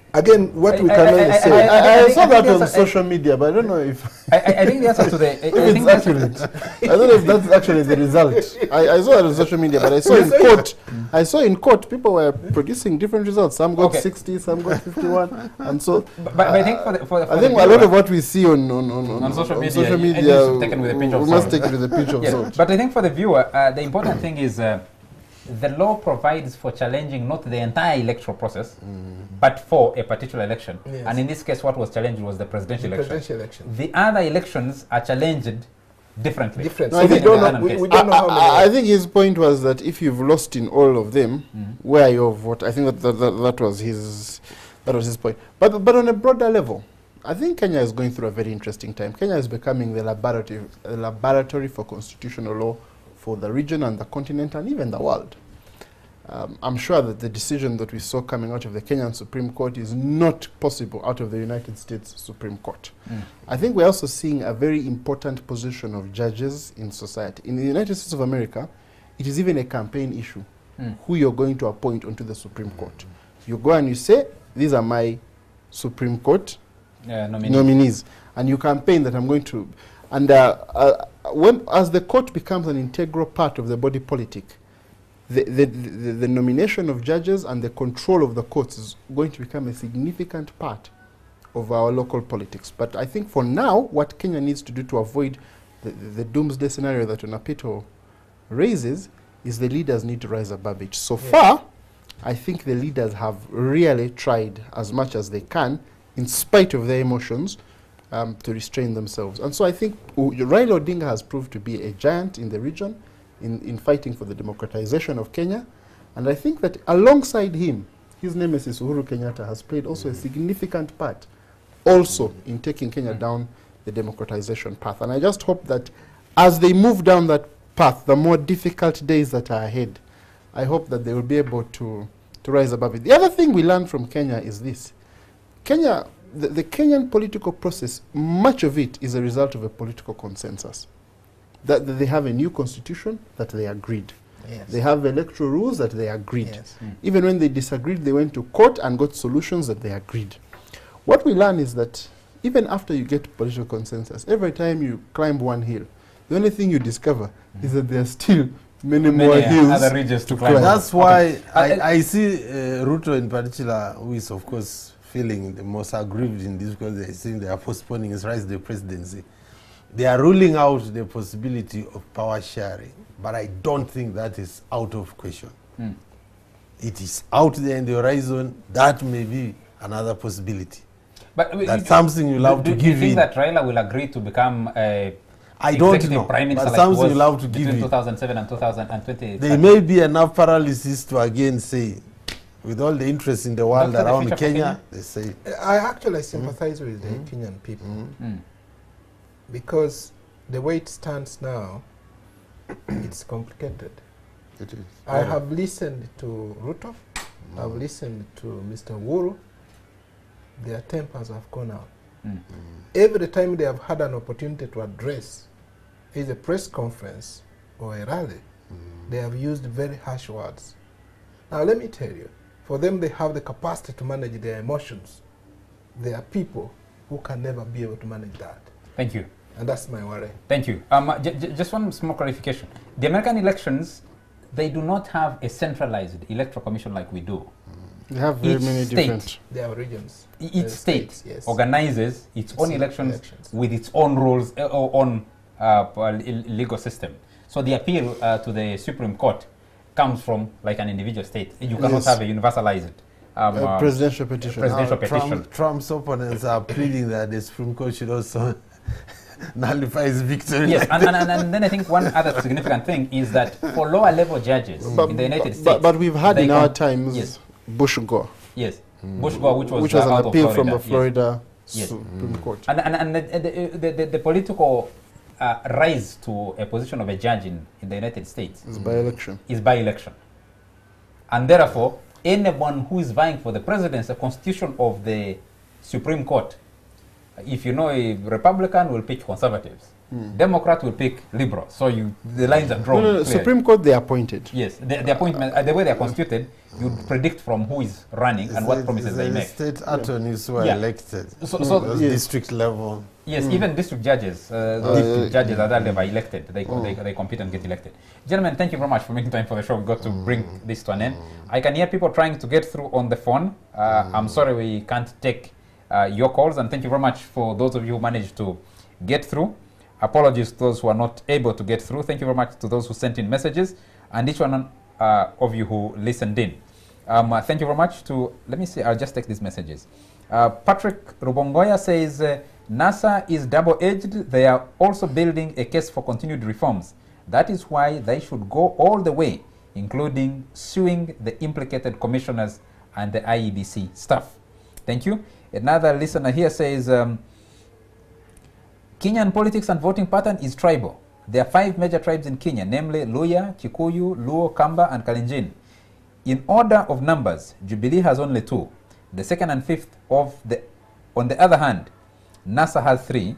what we can only say. I saw that on social media, but I don't know if I think the answer to the... it's accurate. I don't know if that's actually the result. I saw it on social media, but I saw in court. I saw in court people were producing different results. Some got 60, some got 51, and so. But I think I think a lot of what we see on social media, social it media is taken with a pinch of we must salt. take it with a pinch of salt. But I think for the viewer, the important thing is the law provides for challenging not the entire electoral process, but for a particular election. Yes. And in this case, what was challenged was the presidential election. The other elections are challenged differently. No, we don't know how many. I think his point was that if you've lost in all of them, where your vote? I think that was his point. But on a broader level, I think Kenya is going through a very interesting time. Kenya is becoming the laboratory for constitutional law for the region and the continent and even the world. I'm sure that the decision that we saw coming out of the Kenyan Supreme Court is not possible out of the United States Supreme Court. I think we're also seeing a very important position of judges in society. In the United States of America, it is even a campaign issue, who you're going to appoint onto the Supreme Court. You go and you say, these are my Supreme Court nominees. And you campaign that I'm going to... And as the court becomes an integral part of the body politic, the nomination of judges and the control of the courts is going to become a significant part of our local politics. But I think for now, what Kenya needs to do to avoid the doomsday scenario that Unapito raises is the leaders need to rise above it. So far, I think the leaders have really tried as much as they can, in spite of their emotions, to restrain themselves. And so I think Raila Odinga has proved to be a giant in the region in fighting for the democratization of Kenya. And I think that alongside him, his nemesis Uhuru Kenyatta has played also a significant part also in taking Kenya down the democratization path. And I just hope that as they move down that path, the more difficult days that are ahead, I hope that they will be able to rise above it. The other thing we learned from Kenya is this. Kenya, the Kenyan political process, much of it is a result of a political consensus. That they have a new constitution that they agreed. Yes. They have electoral rules that they agreed. Yes. Even when they disagreed, they went to court and got solutions that they agreed. What we learn is that even after you get political consensus, every time you climb one hill, the only thing you discover is that there are still many more hills other regions to climb. That's why I see Ruto in particular, who is of course feeling the most aggrieved in this because they think they are postponing his rise to the presidency. They are ruling out the possibility of power sharing, but I don't think that is out of question. It is out there in the horizon. That may be another possibility. But that's something you'll have to give in. Do you think that Raila will agree to become I don't executive know, prime minister but like something was you'll have to give between it. 2007 and 2020. There may be enough paralysis to again say, with all the interest in the world Doctor, the around future for Kenya, Kenya? they say, I actually sympathize with the Kenyan people because the way it stands now, it's complicated. it is. I have listened to Ruto, I've listened to Mr. Wuru. Their tempers have gone out. Every time they have had an opportunity to address either a press conference or a rally, they have used very harsh words. Now let me tell you, for them they have the capacity to manage their emotions. They are people who can never be able to manage that. Thank you. And that's my worry. Thank you. Just one small clarification. The American elections, they do not have a centralized electoral commission like we do. They have very Each many state, different. They are regions. Each state states, yes. organizes its own elections with its own rules, own legal system. So the appeal to the Supreme Court comes from like an individual state. You cannot Yes. have a universalized Presidential petition. presidential petition. Trump's opponents are pleading that the Supreme Court should also nullify his victory. Yes, and then I think one other significant thing is that for lower level judges in the United States, But we've had they in our can- times yes, Bush Gore, yes, Bush Gore, which was an out of appeal from the yes. Florida Yes. Supreme Court. And the political rise to a position of a judge in the United States It's by election. is by election. And therefore, anyone who is vying for the presidency, the constitution of the Supreme Court, if you know a Republican will pick conservatives, Democrat will pick liberals. So the lines are drawn. No. clearly. Supreme Court, they appointed. Yes, the appointment, the way they are constituted, you predict from who is running and what promises they make. State attorneys who are Yeah. elected. So Those yes. district level. yes, even district judges, district judges at that level are elected. They compete and get elected. Gentlemen, thank you very much for making time for the show. We got to bring this to an end. I can hear people trying to get through on the phone. I'm sorry we can't take your calls, and thank you very much for those of you who managed to get through. Apologies to those who are not able to get through. Thank you very much to those who sent in messages, and each one of you who listened in. Thank you very much to, let me see, I'll just take these messages. Patrick Rubongoya says, NASA is double-edged. They are also building a case for continued reforms. That is why they should go all the way, including suing the implicated commissioners and the IEBC staff. Thank you. Another listener here says, Kenyan politics and voting pattern is tribal. There are 5 major tribes in Kenya, namely Luya, Kikuyu, Luo, Kamba, and Kalenjin. In order of numbers, Jubilee has only 2. The second and fifth on the other hand, NASA has 3.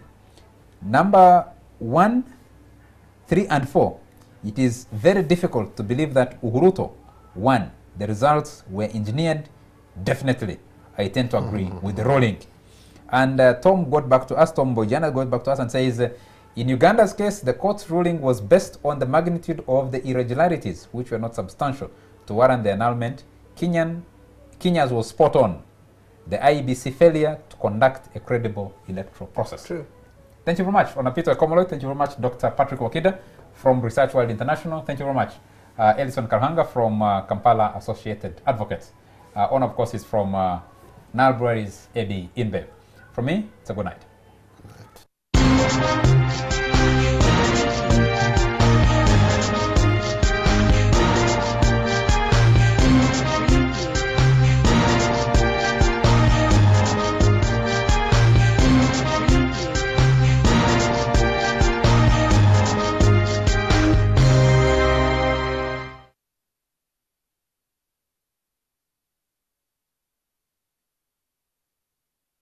Number 1, 3, and 4. It is very difficult to believe that Uhuruto won. The results were engineered. Definitely, I tend to agree with the ruling. And Tom got back to us, Tom Bojana got back to us and says, in Uganda's case, the court's ruling was based on the magnitude of the irregularities, which were not substantial to warrant the annulment. Kenya's was spot on. The IEBC failure to conduct a credible electoral process. True. Thank you very much, Honour Peter Komolo. Thank you very much, Dr. Patrick Wakida from Research World International. Thank you very much, Ellison Karhanga from Kampala Associated Advocates. Honour, of course, is from Nile Breweries AB InBev. From me, it's a good night.